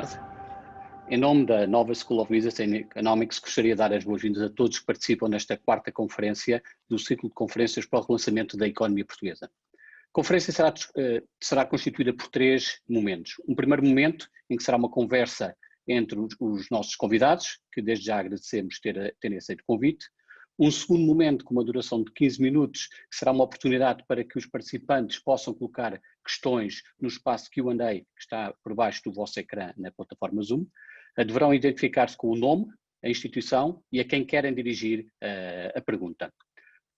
tarde. Em nome da Nova School of Business and Economics, gostaria de dar as boas-vindas a todos que participam nesta quarta conferência do ciclo de conferências para o relançamento da economia portuguesa. A conferência será constituída por três momentos. Um primeiro momento, em que será uma conversa entre os nossos convidados, que desde já agradecemos terem aceito o convite. Um segundo momento, com uma duração de 15 minutos, que será uma oportunidade para que os participantes possam colocar questões no espaço Q&A que está por baixo do vosso ecrã na plataforma Zoom. Deverão identificar-se com o nome, a instituição e a quem querem dirigir a pergunta.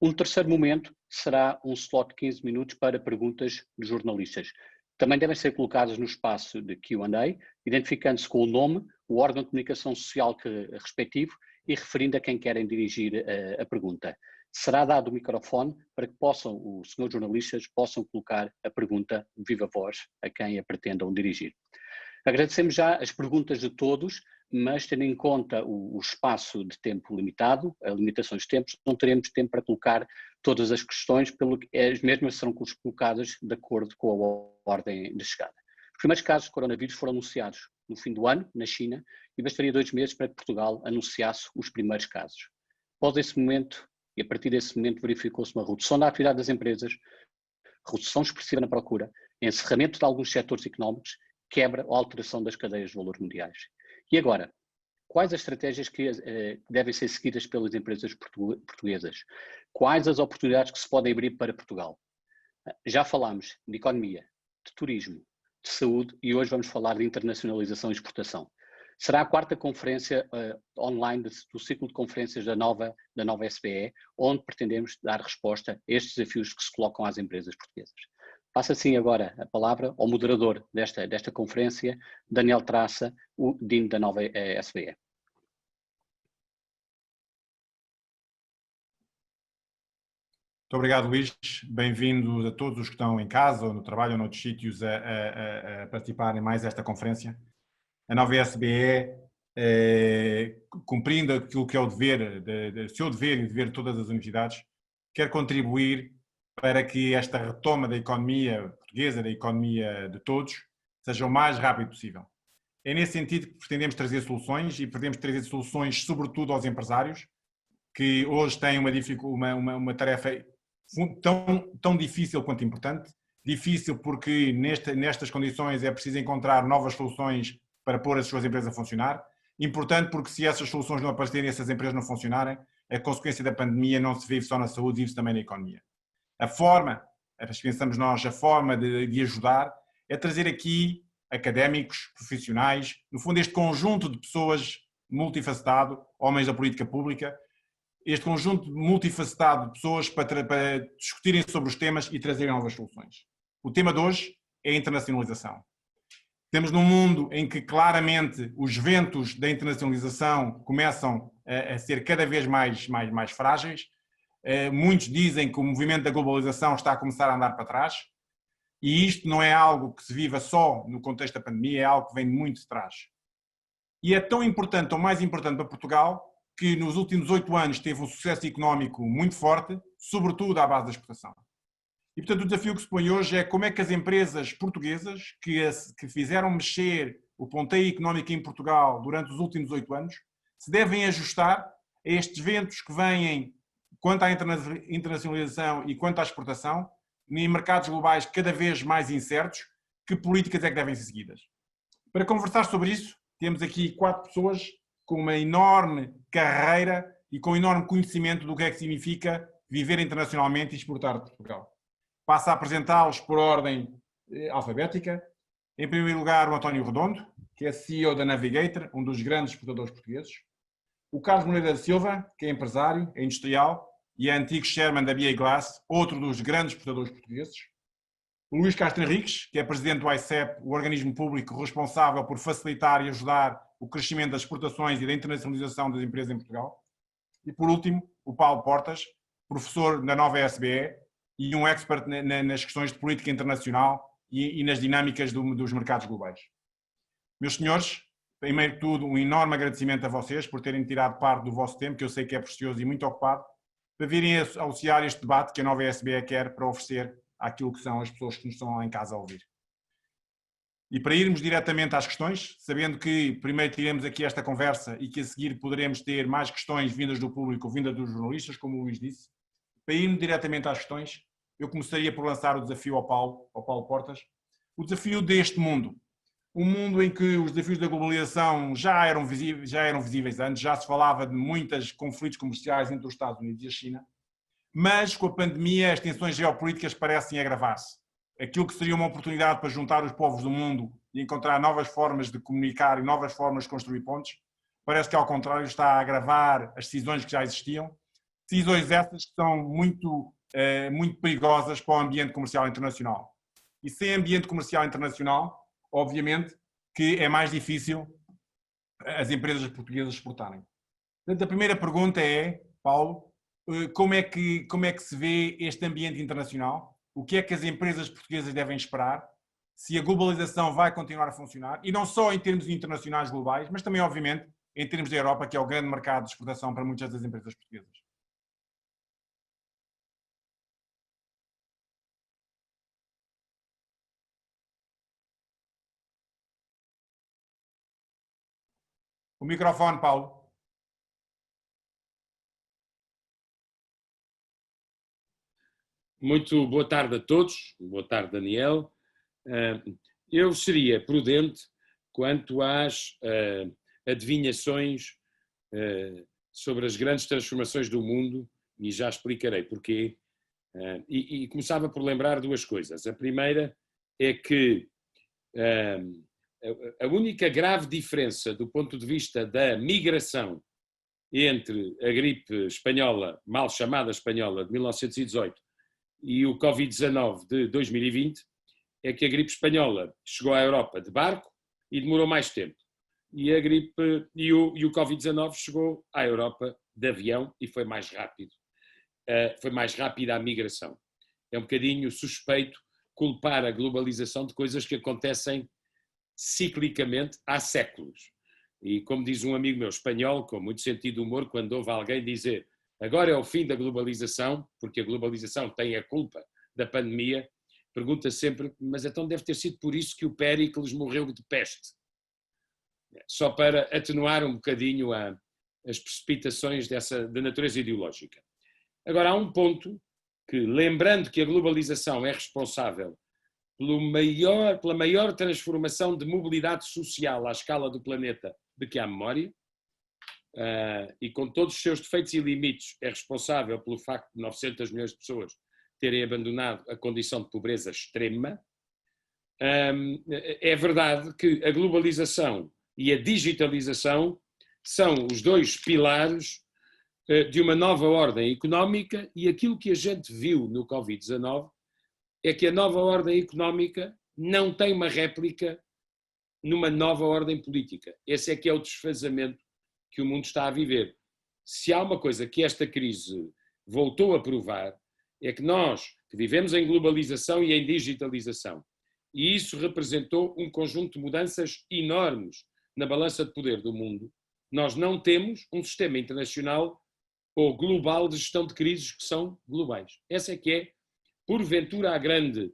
Um terceiro momento será um slot de 15 minutos para perguntas dos jornalistas. Também devem ser colocadas no espaço de Q&A, identificando-se com o nome, o órgão de comunicação social respectivo e referindo a quem querem dirigir a pergunta. Será dado o microfone para que os senhores jornalistas possam colocar a pergunta de viva voz a quem a pretendam dirigir. Agradecemos já as perguntas de todos, mas tendo em conta o espaço de tempo limitado, as limitações de tempos, não teremos tempo para colocar todas as questões, pelo que as mesmas serão colocadas de acordo com a ordem de chegada. Os primeiros casos de coronavírus foram anunciados no fim do ano, na China, e bastaria 2 meses para que Portugal anunciasse os primeiros casos. Após esse momento, e a partir desse momento, verificou-se uma redução da atividade das empresas, redução expressiva na procura, encerramento de alguns setores económicos, quebra ou alteração das cadeias de valor mundiais. E agora, quais as estratégias que devem ser seguidas pelas empresas portuguesas? Quais as oportunidades que se podem abrir para Portugal? Já falámos de economia, de turismo, de saúde e hoje vamos falar de internacionalização e exportação. Será a quarta conferência online do ciclo de conferências da nova SBE, onde pretendemos dar resposta a estes desafios que se colocam às empresas portuguesas. Passo assim agora a palavra ao moderador desta conferência, Daniel Traça, o Dean da nova SBE. Muito obrigado, Luís. Bem-vindos a todos os que estão em casa, ou no trabalho, ou noutros sítios, a participar em mais esta conferência. A nova SBE, cumprindo aquilo que é o seu dever e o dever de todas as universidades, quer contribuir para que esta retoma da economia portuguesa, da economia de todos, seja o mais rápido possível. É nesse sentido que pretendemos trazer soluções e pretendemos trazer soluções sobretudo aos empresários, que hoje têm uma tarefa tão difícil quanto importante. Difícil porque nestas condições é preciso encontrar novas soluções para pôr as suas empresas a funcionar. Importante porque se essas soluções não aparecerem e essas empresas não funcionarem, a consequência da pandemia não se vive só na saúde, vive-se também na economia. A forma de ajudar é trazer aqui académicos, profissionais, no fundo este conjunto de pessoas multifacetado, homens da política pública, este conjunto multifacetado de pessoas para discutirem sobre os temas e trazerem novas soluções. O tema de hoje é a internacionalização. Temos num mundo em que claramente os ventos da internacionalização começam a ser cada vez mais frágeis. Muitos dizem que o movimento da globalização está a começar a andar para trás e isto não é algo que se viva só no contexto da pandemia, é algo que vem muito de trás. E é tão importante, ou mais importante para Portugal, que nos últimos 8 anos teve um sucesso económico muito forte, sobretudo à base da exportação. E portanto o desafio que se põe hoje é como é que as empresas portuguesas que fizeram mexer o ponteio económico em Portugal durante os últimos 8 anos se devem ajustar a estes ventos que vêm quanto à internacionalização e quanto à exportação, em mercados globais cada vez mais incertos, que políticas é que devem ser seguidas? Para conversar sobre isso, temos aqui 4 pessoas com uma enorme carreira e com um enorme conhecimento do que é que significa viver internacionalmente e exportar de Portugal. Passo a apresentá-los por ordem alfabética. Em primeiro lugar, o António Redondo, que é CEO da Navigator, um dos grandes exportadores portugueses. O Carlos Moreira da Silva, que é empresário, é industrial e é antigo chairman da BA Glass, outro dos grandes exportadores portugueses. O Luís Castro Henriques, que é presidente do ICEP, o organismo público responsável por facilitar e ajudar o crescimento das exportações e da internacionalização das empresas em Portugal. E por último, o Paulo Portas, professor da nova SBE e um expert nas questões de política internacional e nas dinâmicas dos mercados globais. Meus senhores, primeiro de tudo, um enorme agradecimento a vocês por terem tirado parte do vosso tempo, que eu sei que é precioso e muito ocupado, para virem auxiliar este debate que a nova SBE quer para oferecer àquilo que são as pessoas que nos estão lá em casa a ouvir. E para irmos diretamente às questões, sabendo que primeiro tiremos aqui esta conversa e que a seguir poderemos ter mais questões vindas do público, vindas dos jornalistas, como o Luís disse, para irmos diretamente às questões, eu começaria por lançar o desafio ao Paulo Portas, o desafio deste mundo. Um mundo em que os desafios da globalização já eram visíveis antes, já se falava de muitos conflitos comerciais entre os Estados Unidos e a China, mas com a pandemia as tensões geopolíticas parecem agravar-se. Aquilo que seria uma oportunidade para juntar os povos do mundo e encontrar novas formas de comunicar e novas formas de construir pontes, parece que ao contrário está a agravar as decisões que já existiam, decisões essas que são muito perigosas para o ambiente comercial internacional. E sem ambiente comercial internacional, obviamente que é mais difícil as empresas portuguesas exportarem. Portanto, a primeira pergunta é, Paulo, como é que se vê este ambiente internacional? O que é que as empresas portuguesas devem esperar? Se a globalização vai continuar a funcionar, e não só em termos internacionais globais, mas também, obviamente, em termos da Europa, que é o grande mercado de exportação para muitas das empresas portuguesas. O microfone, Paulo. Muito boa tarde a todos, boa tarde, Daniel. Eu seria prudente quanto às adivinhações sobre as grandes transformações do mundo e já explicarei porquê. E começava por lembrar duas coisas. A primeira é que a única grave diferença do ponto de vista da migração entre a gripe espanhola, mal chamada espanhola, de 1918, e o Covid-19 de 2020 é que a gripe espanhola chegou à Europa de barco e demorou mais tempo. E o Covid-19 chegou à Europa de avião e foi mais rápido. Foi mais rápida a migração. É um bocadinho suspeito culpar a globalização de coisas que acontecem ciclicamente há séculos. E como diz um amigo meu espanhol, com muito sentido de humor, quando ouve alguém dizer agora é o fim da globalização, porque a globalização tem a culpa da pandemia, pergunta sempre, mas então deve ter sido por isso que o Péricles morreu de peste. Só para atenuar um bocadinho as precipitações da natureza ideológica. Agora, há um ponto que, lembrando que a globalização é responsável pela maior transformação de mobilidade social à escala do planeta de que há memória, e com todos os seus defeitos e limites é responsável pelo facto de 900 milhões de pessoas terem abandonado a condição de pobreza extrema, é verdade que a globalização e a digitalização são os dois pilares de uma nova ordem económica, e aquilo que a gente viu no Covid-19 é que a nova ordem económica não tem uma réplica numa nova ordem política. Esse é que é o desfazamento que o mundo está a viver. Se há uma coisa que esta crise voltou a provar, é que nós, que vivemos em globalização e em digitalização, e isso representou um conjunto de mudanças enormes na balança de poder do mundo, nós não temos um sistema internacional ou global de gestão de crises que são globais. Essa é que é, porventura, a grande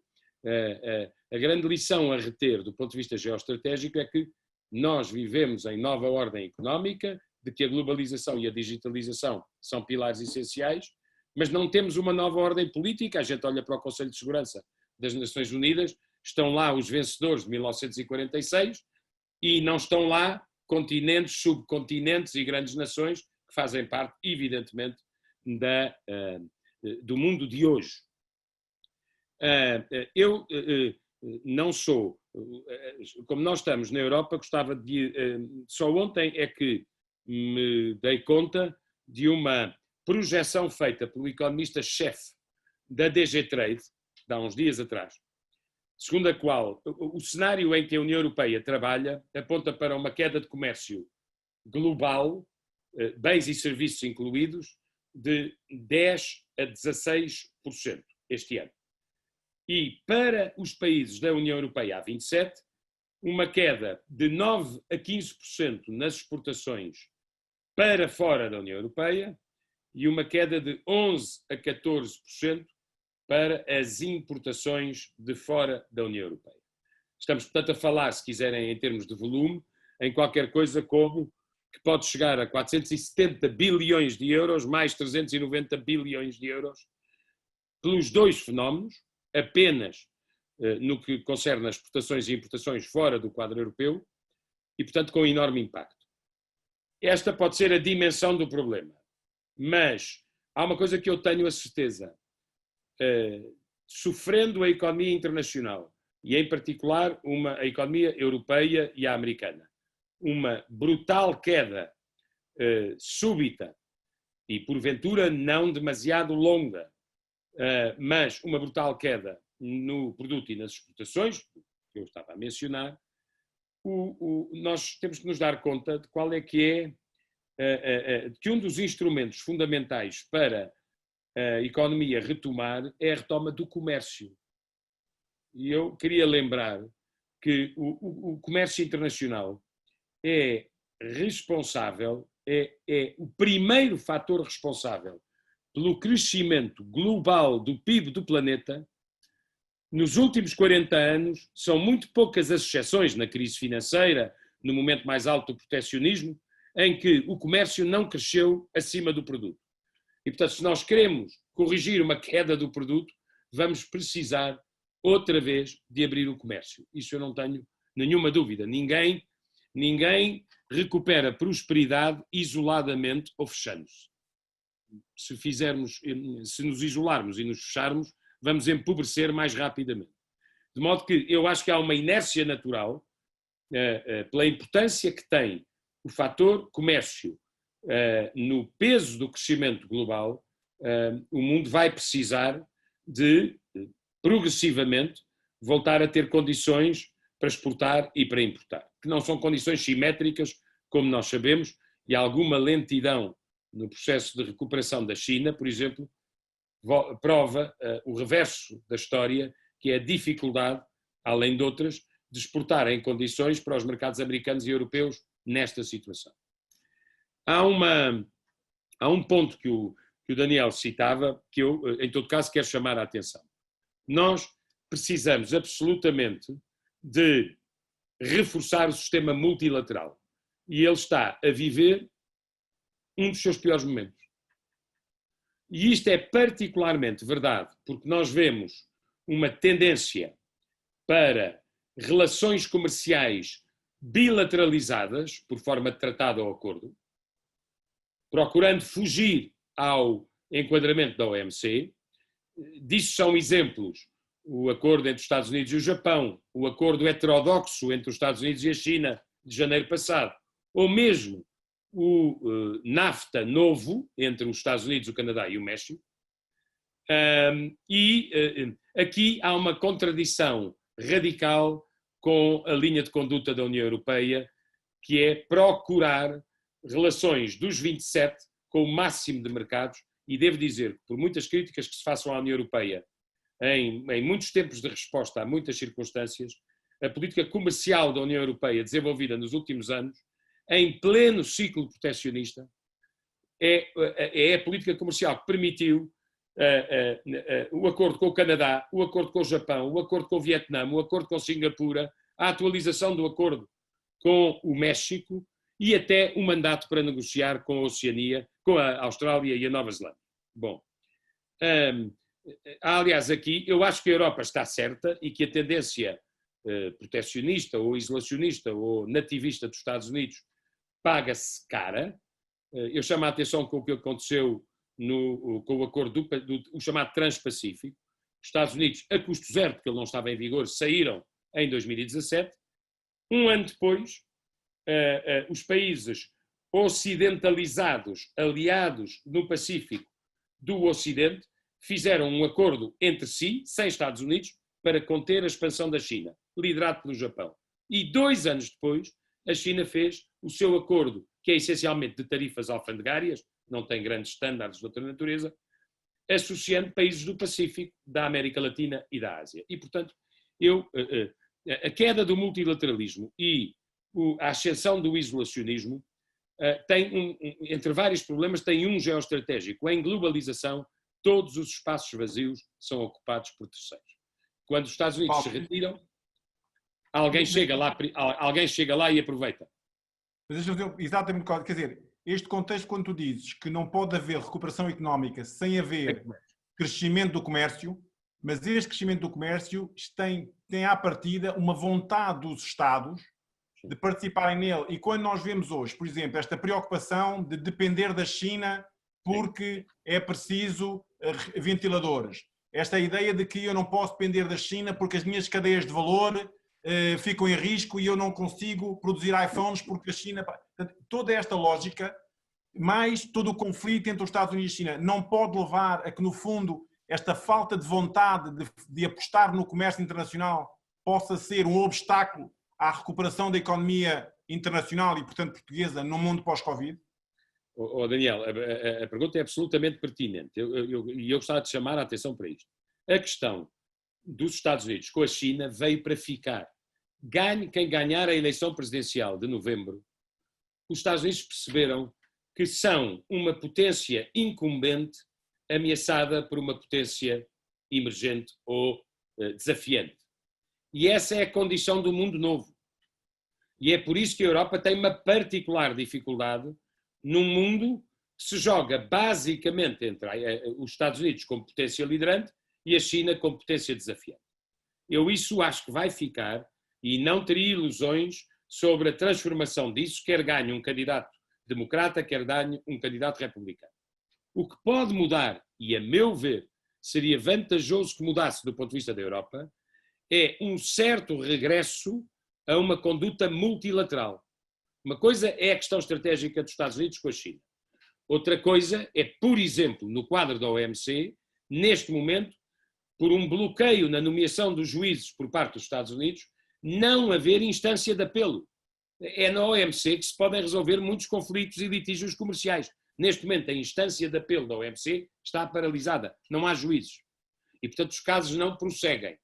lição a reter do ponto de vista geoestratégico, é que nós vivemos em nova ordem económica, de que a globalização e a digitalização são pilares essenciais, mas não temos uma nova ordem política. A gente olha para o Conselho de Segurança das Nações Unidas, estão lá os vencedores de 1946 e não estão lá continentes, subcontinentes e grandes nações que fazem parte, evidentemente, do mundo de hoje. Eu não sou, como nós estamos na Europa, gostava de... Só ontem é que me dei conta de uma projeção feita pelo economista-chefe da DG Trade, de há uns dias atrás, segundo a qual o cenário em que a União Europeia trabalha aponta para uma queda de comércio global, bens e serviços incluídos, de 10% a 16% este ano. E para os países da União Europeia, há 27, uma queda de 9% a 15% nas exportações para fora da União Europeia e uma queda de 11% a 14% para as importações de fora da União Europeia. Estamos, portanto, a falar, se quiserem, em termos de volume, em qualquer coisa como que pode chegar a 470 bilhões de euros, mais 390 bilhões de euros, pelos dois fenómenos, apenas no que concerne as exportações e importações fora do quadro europeu, e, portanto, com enorme impacto. Esta pode ser a dimensão do problema, mas há uma coisa que eu tenho a certeza. Sofrendo a economia internacional, e em particular a economia europeia e a americana, uma brutal queda súbita e porventura não demasiado longa, mas uma brutal queda no produto e nas exportações, que eu estava a mencionar, nós temos que nos dar conta de qual é que que um dos instrumentos fundamentais para a economia retomar é a retoma do comércio. E eu queria lembrar que o comércio internacional é responsável, é o primeiro fator responsável pelo crescimento global do PIB do planeta. Nos últimos 40 anos, são muito poucas as exceções na crise financeira, no momento mais alto do protecionismo, em que o comércio não cresceu acima do produto. E, portanto, se nós queremos corrigir uma queda do produto, vamos precisar, outra vez, de abrir o comércio. Isso eu não tenho nenhuma dúvida. Ninguém recupera prosperidade isoladamente ou fechando-se. Se nos isolarmos e nos fecharmos, vamos empobrecer mais rapidamente. De modo que eu acho que há uma inércia natural, pela importância que tem o fator comércio no peso do crescimento global, o mundo vai precisar de, progressivamente, voltar a ter condições para exportar e para importar, que não são condições simétricas, como nós sabemos, e há alguma lentidão no processo de recuperação da China, por exemplo, prova o reverso da história, que é a dificuldade, além de outras, de exportar em condições para os mercados americanos e europeus nesta situação. Há um ponto que o Daniel citava, que eu, em todo caso, quero chamar a atenção. Nós precisamos absolutamente de reforçar o sistema multilateral. E ele está a viver um dos seus piores momentos. E isto é particularmente verdade, porque nós vemos uma tendência para relações comerciais bilateralizadas, por forma de tratado ou acordo, procurando fugir ao enquadramento da OMC. Disso são exemplos o acordo entre os Estados Unidos e o Japão, o acordo heterodoxo entre os Estados Unidos e a China de janeiro passado, ou mesmo o NAFTA novo entre os Estados Unidos, o Canadá e o México. Aqui há uma contradição radical com a linha de conduta da União Europeia, que é procurar relações dos 27 com o máximo de mercados, e devo dizer que, por muitas críticas que se façam à União Europeia em muitos tempos de resposta a muitas circunstâncias, a política comercial da União Europeia desenvolvida nos últimos anos, em pleno ciclo proteccionista, é a política comercial que permitiu o acordo com o Canadá, o acordo com o Japão, o acordo com o Vietnã, o acordo com Singapura, a atualização do acordo com o México e até um mandato para negociar com a Oceania, com a Austrália e a Nova Zelândia. Bom, aliás, aqui eu acho que a Europa está certa e que a tendência proteccionista ou isolacionista ou nativista dos Estados Unidos paga-se cara. Eu chamo a atenção com o que aconteceu com o acordo o chamado Transpacífico. Os Estados Unidos, a custo zero, porque ele não estava em vigor, saíram em 2017. Um ano depois, os países ocidentalizados, aliados no Pacífico do Ocidente, fizeram um acordo entre si, sem Estados Unidos, para conter a expansão da China, liderado pelo Japão. E 2 anos depois, a China fez o seu acordo, que é essencialmente de tarifas alfandegárias, não tem grandes estándares de outra natureza, associando países do Pacífico, da América Latina e da Ásia. E, portanto, a queda do multilateralismo e a ascensão do isolacionismo tem, entre vários problemas, tem um geoestratégico. Em globalização, todos os espaços vazios são ocupados por terceiros. Quando os Estados Unidos se retiram... alguém chega lá e aproveita. Mas deixa-me dizer exatamente, quer dizer, este contexto, quando tu dizes que não pode haver recuperação económica sem haver crescimento do comércio, mas este crescimento do comércio tem à partida uma vontade dos Estados de participarem nele. E quando nós vemos hoje, por exemplo, esta preocupação de depender da China porque é preciso ventiladores, esta ideia de que eu não posso depender da China porque as minhas cadeias de valor ficam em risco e eu não consigo produzir iPhones porque a China... Toda esta lógica, mais todo o conflito entre os Estados Unidos e a China, não pode levar a que, no fundo, esta falta de vontade de apostar no comércio internacional possa ser um obstáculo à recuperação da economia internacional e, portanto, portuguesa no mundo pós-Covid? Daniel, a pergunta é absolutamente pertinente e eu gostava de chamar a atenção para isto. A questão dos Estados Unidos com a China veio para ficar. Quem ganhar a eleição presidencial de novembro, os Estados Unidos perceberam que são uma potência incumbente ameaçada por uma potência emergente ou desafiante. E essa é a condição do mundo novo. E é por isso que a Europa tem uma particular dificuldade num mundo que se joga basicamente entre os Estados Unidos como potência liderante e a China como potência desafiante. Eu isso acho que vai ficar e não teria ilusões sobre a transformação disso, quer ganhe um candidato democrata, quer ganhe um candidato republicano. O que pode mudar, e a meu ver seria vantajoso que mudasse do ponto de vista da Europa, é um certo regresso a uma conduta multilateral. Uma coisa é a questão estratégica dos Estados Unidos com a China. Outra coisa é, por exemplo, no quadro da OMC, neste momento, por um bloqueio na nomeação dos juízes por parte dos Estados Unidos, não haver instância de apelo. É na OMC que se podem resolver muitos conflitos e litígios comerciais. Neste momento, a instância de apelo da OMC está paralisada. Não há juízes. E, portanto, os casos não prosseguem.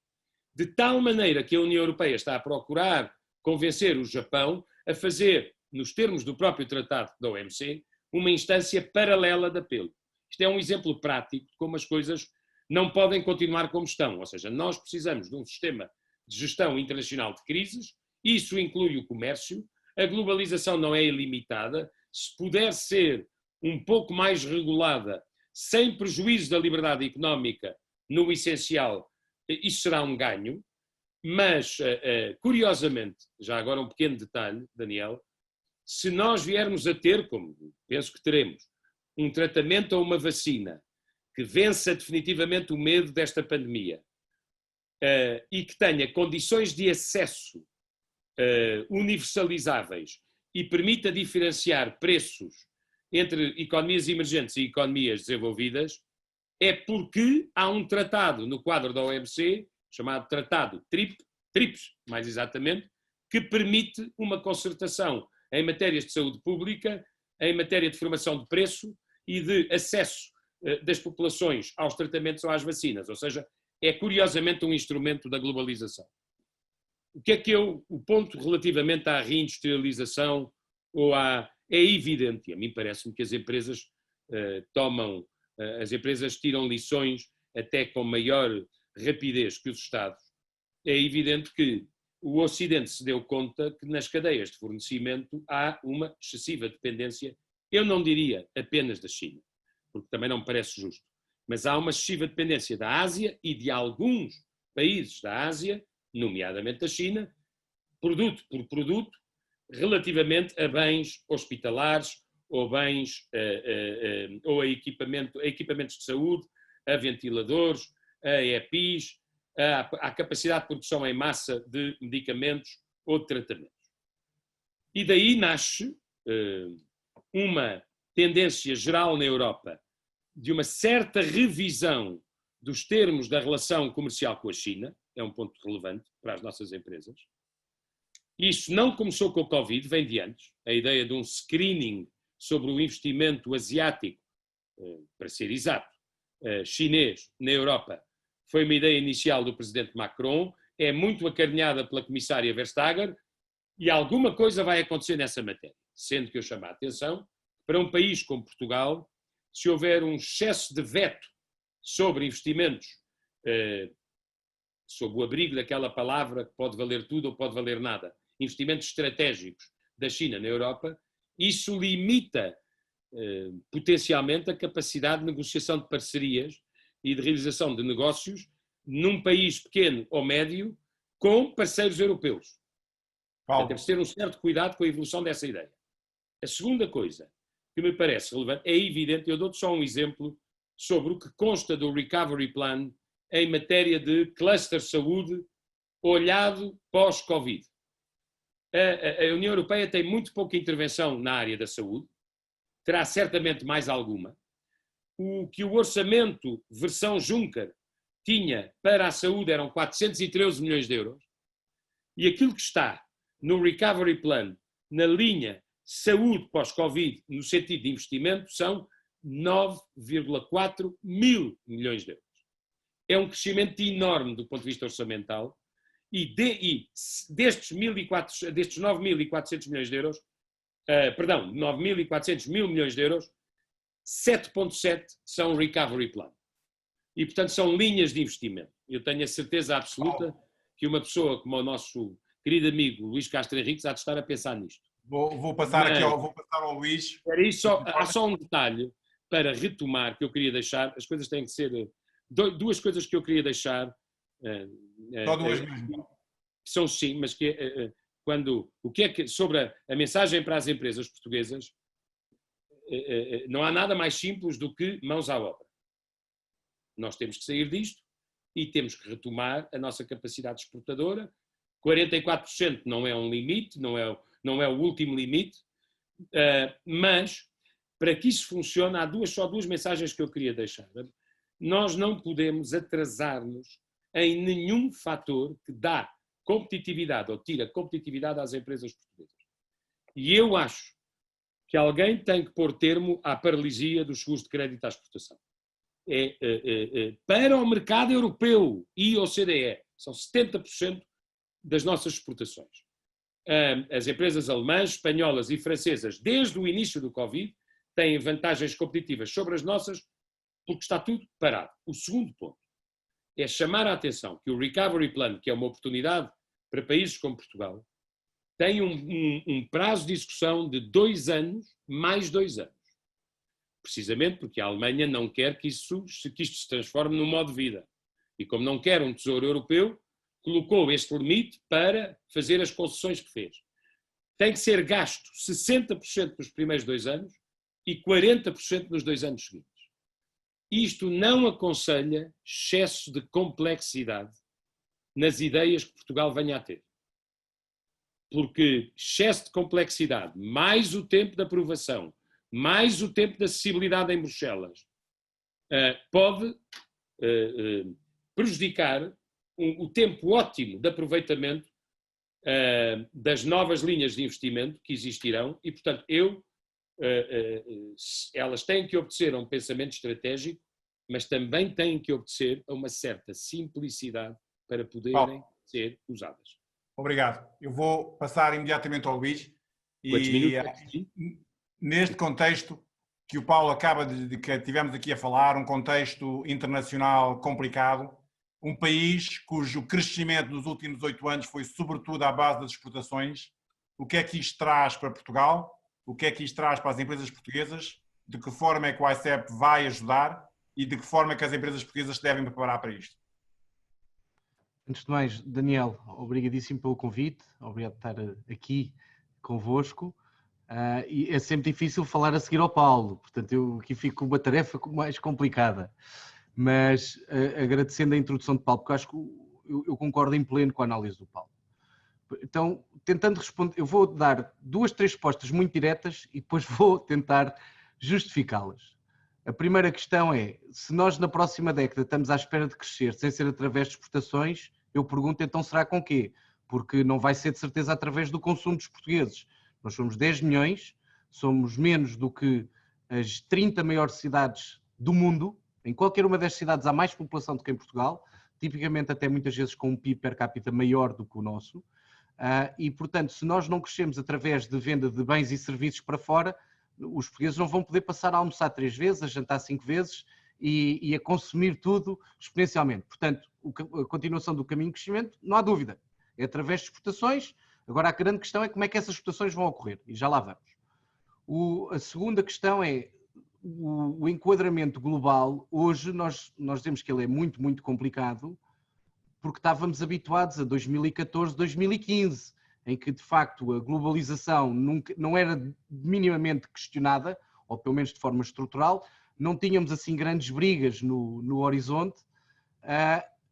De tal maneira que a União Europeia está a procurar convencer o Japão a fazer, nos termos do próprio tratado da OMC, uma instância paralela de apelo. Isto é um exemplo prático de como as coisas não podem continuar como estão. Ou seja, nós precisamos de um sistema de gestão internacional de crises, isso inclui o comércio, a globalização não é ilimitada, se puder ser um pouco mais regulada, sem prejuízo da liberdade económica, no essencial, isso será um ganho, mas, curiosamente, já agora um pequeno detalhe, Daniel, se nós viermos a ter, como penso que teremos, um tratamento ou uma vacina que vença definitivamente o medo desta pandemia e que tenha condições de acesso universalizáveis e permita diferenciar preços entre economias emergentes e economias desenvolvidas, é porque há um tratado no quadro da OMC, chamado Tratado TRIPS, mais exatamente, que permite uma concertação em matérias de saúde pública, em matéria de formação de preço e de acesso das populações aos tratamentos ou às vacinas, ou seja, é curiosamente um instrumento da globalização. O que é o ponto relativamente à reindustrialização ou é evidente, e a mim parece-me que as empresas as empresas tiram lições até com maior rapidez que os Estados. É evidente que o Ocidente se deu conta que nas cadeias de fornecimento há uma excessiva dependência, eu não diria apenas da China, porque também não me parece justo, mas há uma excessiva dependência da Ásia e de alguns países da Ásia, nomeadamente da China, produto por produto, relativamente a bens hospitalares ou bens ou a equipamentos de saúde, a ventiladores, a EPIs, à capacidade de produção em massa de medicamentos ou de tratamentos. E daí nasce uma tendência geral na Europa de uma certa revisão dos termos da relação comercial com a China, é um ponto relevante para as nossas empresas. Isso não começou com o Covid, vem de antes, a ideia de um screening sobre o investimento asiático, para ser exato, chinês na Europa, foi uma ideia inicial do presidente Macron, é muito acarinhada pela comissária Vestager e alguma coisa vai acontecer nessa matéria, sendo que eu chamo a atenção para um país como Portugal, se houver um excesso de veto sobre investimentos sob o abrigo daquela palavra que pode valer tudo ou pode valer nada, investimentos estratégicos da China na Europa, isso limita potencialmente a capacidade de negociação de parcerias e de realização de negócios num país pequeno ou médio com parceiros europeus. Deve ter um certo cuidado com a evolução dessa ideia. A segunda coisa que me parece relevante, é evidente, eu dou-te só um exemplo sobre o que consta do Recovery Plan em matéria de cluster saúde olhado pós-Covid. A União Europeia tem muito pouca intervenção na área da saúde, terá certamente mais alguma. O que o orçamento versão Juncker tinha para a saúde eram 413 milhões de euros, e aquilo que está no Recovery Plan, na linha saúde pós-Covid, no sentido de investimento, são 9,4 mil milhões de euros. É um crescimento enorme do ponto de vista orçamental, e destes 9.400 milhões de euros, 9.400 mil milhões de euros, 7,7 são Recovery Plan. E, portanto, são linhas de investimento. Eu tenho a certeza absoluta que uma pessoa como o nosso querido amigo Luís Castro Henriques há de estar a pensar nisto. Vou passar ao Luís. Há só um detalhe para retomar que eu queria deixar. As coisas têm que ser... Duas coisas que eu queria deixar... Só duas mesmo. São sim, mas que sobre a mensagem para as empresas portuguesas, não há nada mais simples do que mãos à obra. Nós temos que sair disto e temos que retomar a nossa capacidade exportadora. 44% não é um limite, não é o último limite, mas para que isso funcione há só duas mensagens que eu queria deixar. Nós não podemos atrasar-nos em nenhum fator que dá competitividade ou tira competitividade às empresas portuguesas. E eu acho que alguém tem que pôr termo à paralisia dos seguros de crédito à exportação. Para o mercado europeu e OCDE, são 70% das nossas exportações. As empresas alemãs, espanholas e francesas, desde o início do Covid, têm vantagens competitivas sobre as nossas, porque está tudo parado. O segundo ponto é chamar a atenção que o Recovery Plan, que é uma oportunidade para países como Portugal, tem um prazo de execução de 2 anos, mais 2 anos. Precisamente porque a Alemanha não quer que isto se transforme num modo de vida. E como não quer um tesouro europeu, colocou este limite para fazer as concessões que fez. Tem que ser gasto 60% nos primeiros 2 anos e 40% nos 2 anos seguintes. Isto não aconselha excesso de complexidade nas ideias que Portugal venha a ter. Porque excesso de complexidade, mais o tempo de aprovação, mais o tempo de acessibilidade em Bruxelas, pode prejudicar o tempo ótimo de aproveitamento das novas linhas de investimento que existirão e, portanto, elas têm que obedecer a um pensamento estratégico, mas também têm que obedecer a uma certa simplicidade para poderem ser usadas. Obrigado. Eu vou passar imediatamente ao Luís. Quantos minutos? Neste contexto que o Paulo acaba que tivemos aqui a falar, um contexto internacional complicado, um país cujo crescimento nos últimos 8 anos foi sobretudo à base das exportações, o que é que isto traz para Portugal? O que é que isto traz para as empresas portuguesas? De que forma é que o ICEP vai ajudar? E de que forma é que as empresas portuguesas se devem preparar para isto? Antes de mais, Daniel, obrigadíssimo pelo convite, obrigado por estar aqui convosco. E é sempre difícil falar a seguir ao Paulo, portanto eu aqui fico com uma tarefa mais complicada. Mas agradecendo a introdução de Paulo, porque acho que eu concordo em pleno com a análise do Paulo. Então, tentando responder, eu vou dar 2, 3 respostas muito diretas e depois vou tentar justificá-las. A primeira questão é, se nós na próxima década estamos à espera de crescer sem ser através de exportações, eu pergunto então será com quê? Porque não vai ser de certeza através do consumo dos portugueses. Nós somos 10 milhões, somos menos do que as 30 maiores cidades do mundo. Em qualquer uma das cidades há mais população do que em Portugal, tipicamente até muitas vezes com um PIB per capita maior do que o nosso. E, portanto, se nós não crescemos através de venda de bens e serviços para fora, os portugueses não vão poder passar a almoçar 3 vezes, a jantar 5 vezes e a consumir tudo exponencialmente. Portanto, a continuação do caminho de crescimento, não há dúvida, é através de exportações. Agora, a grande questão é como é que essas exportações vão ocorrer, e já lá vamos. A segunda questão é o enquadramento global. Hoje nós dizemos que ele é muito, muito complicado, porque estávamos habituados a 2014, 2015, em que, de facto, a globalização não era minimamente questionada, ou pelo menos de forma estrutural, não tínhamos assim grandes brigas no horizonte,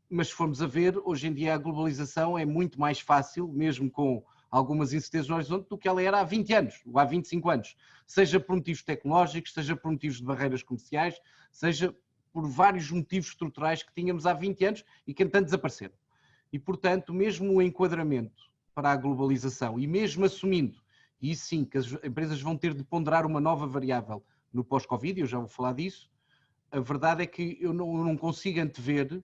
mas se formos a ver, hoje em dia a globalização é muito mais fácil, mesmo com algumas incertezas no horizonte, do que ela era há 20 anos, ou há 25 anos, seja por motivos tecnológicos, seja por motivos de barreiras comerciais, seja por vários motivos estruturais que tínhamos há 20 anos e que entanto desapareceram. E, portanto, mesmo o enquadramento para a globalização, e mesmo assumindo, e isso sim, que as empresas vão ter de ponderar uma nova variável no pós-Covid, eu já vou falar disso, a verdade é que eu não consigo antever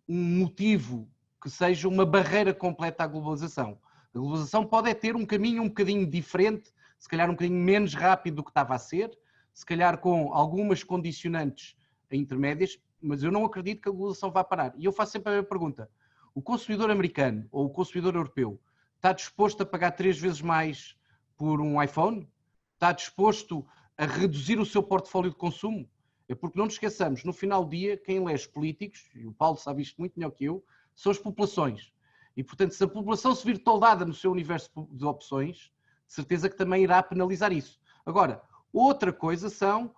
um motivo que seja uma barreira completa à globalização. A globalização pode ter um caminho um bocadinho diferente, se calhar um bocadinho menos rápido do que estava a ser, se calhar com algumas condicionantes intermédias, mas eu não acredito que a globalização vá parar. E eu faço sempre a mesma pergunta. O consumidor americano ou o consumidor europeu está disposto a pagar 3 vezes mais por um iPhone? Está disposto a reduzir o seu portfólio de consumo? É porque não nos esqueçamos, no final do dia, quem lê os políticos, e o Paulo sabe isto muito melhor que eu, são as populações. E, portanto, se a população se vir toldada no seu universo de opções, de certeza que também irá penalizar isso. Agora, outra coisa são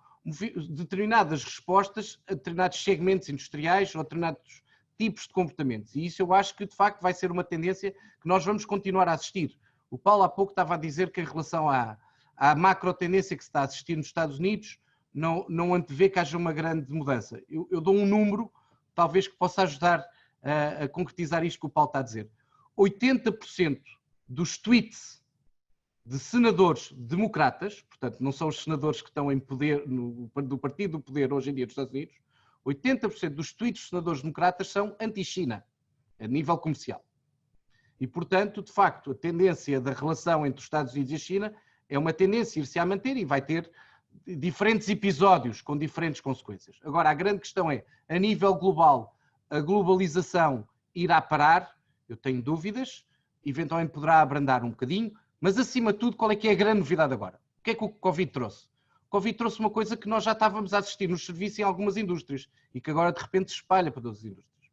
determinadas respostas a determinados segmentos industriais ou a determinados tipos de comportamentos. E isso eu acho que, de facto, vai ser uma tendência que nós vamos continuar a assistir. O Paulo há pouco estava a dizer que em relação à macro tendência que se está a assistir nos Estados Unidos, não antevê que haja uma grande mudança. Eu dou um número, talvez, que possa ajudar a concretizar isto que o Paulo está a dizer. 80% dos tweets de senadores democratas, portanto não são os senadores que estão em poder, do partido do poder hoje em dia dos Estados Unidos, 80% dos tweets dos senadores democratas são anti-China, a nível comercial. E, portanto, de facto, a tendência da relação entre os Estados Unidos e a China é uma tendência a ir-se a manter e vai ter diferentes episódios com diferentes consequências. Agora, a grande questão é, a nível global, a globalização irá parar? Eu tenho dúvidas, eventualmente poderá abrandar um bocadinho, mas acima de tudo, qual é que é a grande novidade agora? O que é que o Covid trouxe? O Covid trouxe uma coisa que nós já estávamos a assistir nos serviços em algumas indústrias e que agora de repente se espalha para todas as indústrias.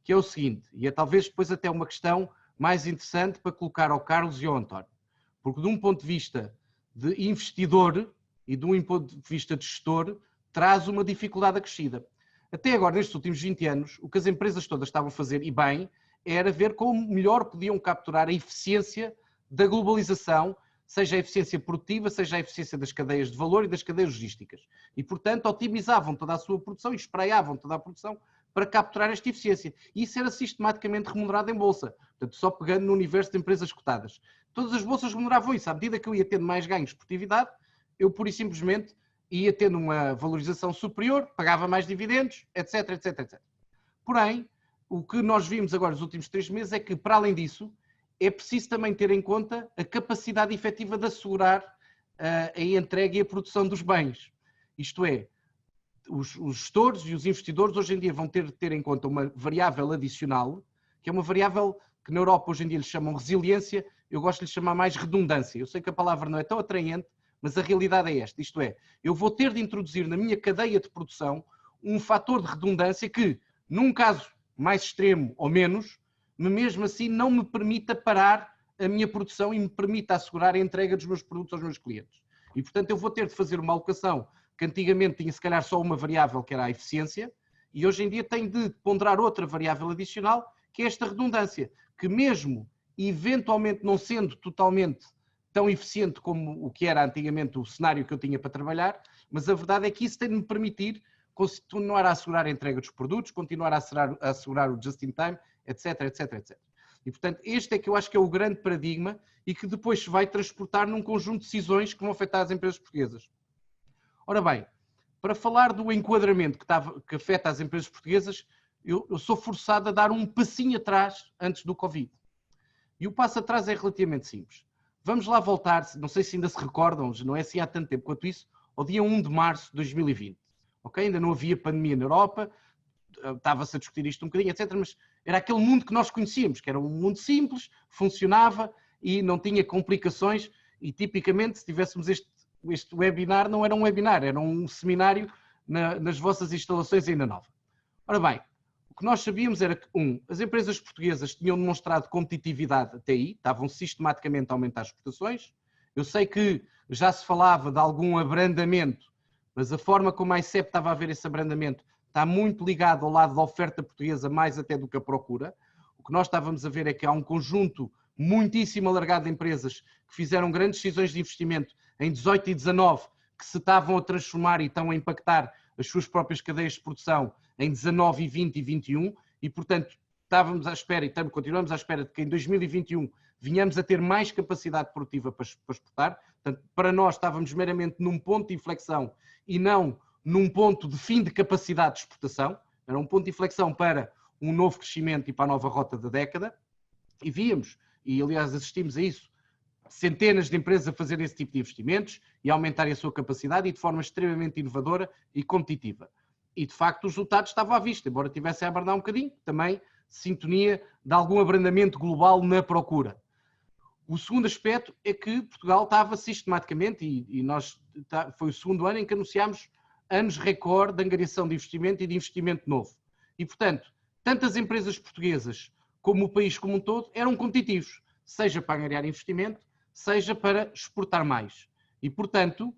Que é o seguinte, e é talvez depois até uma questão mais interessante para colocar ao Carlos e ao António, porque de um ponto de vista de investidor e de um ponto de vista de gestor, traz uma dificuldade acrescida. Até agora, nestes últimos 20 anos, o que as empresas todas estavam a fazer, e bem, era ver como melhor podiam capturar a eficiência da globalização, seja a eficiência produtiva, seja a eficiência das cadeias de valor e das cadeias logísticas. E, portanto, otimizavam toda a sua produção e espraiavam toda a produção para capturar esta eficiência. E isso era sistematicamente remunerado em bolsa. Portanto, só pegando no universo de empresas cotadas. Todas as bolsas remuneravam isso. À medida que eu ia tendo mais ganhos de produtividade, eu pura e simplesmente ia tendo uma valorização superior, pagava mais dividendos, etc, etc, etc. Porém, o que nós vimos agora nos últimos 3 meses é que, para além disso, é preciso também ter em conta a capacidade efetiva de assegurar a entrega e a produção dos bens. Isto é, os gestores e os investidores hoje em dia vão ter de ter em conta uma variável adicional, que é uma variável que na Europa hoje em dia lhe chamam resiliência, eu gosto de lhe chamar mais redundância. Eu sei que a palavra não é tão atraente, mas a realidade é esta, isto é, eu vou ter de introduzir na minha cadeia de produção um fator de redundância que, num caso mais extremo ou menos, mesmo assim não me permita parar a minha produção e me permita assegurar a entrega dos meus produtos aos meus clientes. E, portanto, eu vou ter de fazer uma alocação que antigamente tinha se calhar só uma variável, que era a eficiência, e hoje em dia tenho de ponderar outra variável adicional, que é esta redundância, que mesmo eventualmente não sendo totalmente tão eficiente como o que era antigamente o cenário que eu tinha para trabalhar, mas a verdade é que isso tem de me permitir continuar a assegurar a entrega dos produtos, continuar a assegurar o just-in-time, etc, etc, etc. E, portanto, este é que eu acho que é o grande paradigma e que depois se vai transportar num conjunto de decisões que vão afetar as empresas portuguesas. Ora bem, para falar do enquadramento que afeta as empresas portuguesas, eu sou forçado a dar um passinho atrás antes do Covid. E o passo atrás é relativamente simples. Vamos lá voltar, não sei se ainda se recordam, não é assim há tanto tempo quanto isso, ao dia 1 de março de 2020. ok? Ainda não havia pandemia na Europa, estava-se a discutir isto um bocadinho, etc. Mas era aquele mundo que nós conhecíamos, que era um mundo simples, funcionava e não tinha complicações. E tipicamente, se tivéssemos este webinar, não era um webinar, era um seminário nas vossas instalações ainda nova. Ora bem, o que nós sabíamos era que, as empresas portuguesas tinham demonstrado competitividade até aí, estavam sistematicamente a aumentar as exportações. Eu sei que já se falava de algum abrandamento, mas a forma como a ICEP estava a ver esse abrandamento está muito ligado ao lado da oferta portuguesa, mais até do que a procura. O que nós estávamos a ver é que há um conjunto muitíssimo alargado de empresas que fizeram grandes decisões de investimento em 18 e 19, que se estavam a transformar e estão a impactar as suas próprias cadeias de produção em 19 e 20 e 21, e portanto estávamos à espera e continuamos à espera de que em 2021 vinhamos a ter mais capacidade produtiva para exportar. Portanto, para nós estávamos meramente num ponto de inflexão e não num ponto de fim de capacidade de exportação. Era um ponto de inflexão para um novo crescimento e para a nova rota da década. E víamos, e aliás assistimos a isso, centenas de empresas a fazerem esse tipo de investimentos e aumentarem a sua capacidade e de forma extremamente inovadora e competitiva. E de facto os resultados estavam à vista, embora tivessem a abrandar um bocadinho, também sintonia de algum abrandamento global na procura. O segundo aspecto é que Portugal estava sistematicamente, e foi o segundo ano em que anunciámos anos recorde de angariação de investimento e de investimento novo. E portanto, tanto as empresas portuguesas como o país como um todo eram competitivos, seja para angariar investimento, seja para exportar mais. E portanto,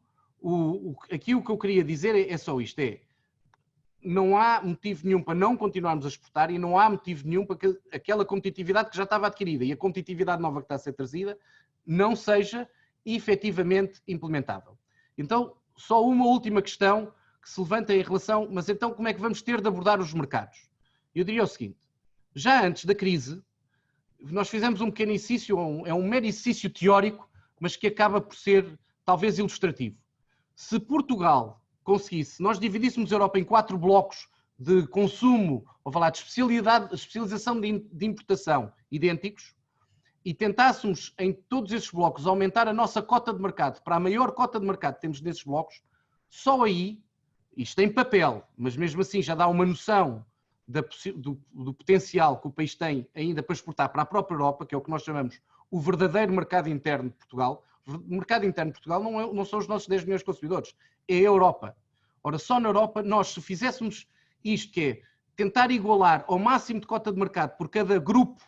aqui o que eu queria dizer é só isto, não há motivo nenhum para não continuarmos a exportar e não há motivo nenhum para que aquela competitividade que já estava adquirida e a competitividade nova que está a ser trazida não seja efetivamente implementável. Então, só uma última questão que se levanta em relação, mas então como é que vamos ter de abordar os mercados? Eu diria o seguinte, já antes da crise, nós fizemos um pequeno exercício, é um mero exercício teórico, mas que acaba por ser talvez ilustrativo. Se Portugal conseguisse, nós dividíssemos a Europa em 4 blocos de consumo, ou falar de especialização de importação idênticos, e tentássemos em todos esses blocos aumentar a nossa cota de mercado para a maior cota de mercado que temos nesses blocos, só aí, isto em papel, mas mesmo assim já dá uma noção do potencial que o país tem ainda para exportar para a própria Europa, que é o que nós chamamos o verdadeiro mercado interno de Portugal. O mercado interno de Portugal não são os nossos 10 milhões de consumidores, é a Europa. Ora, só na Europa, nós se fizéssemos isto, que é tentar igualar ao máximo de cota de mercado por cada grupo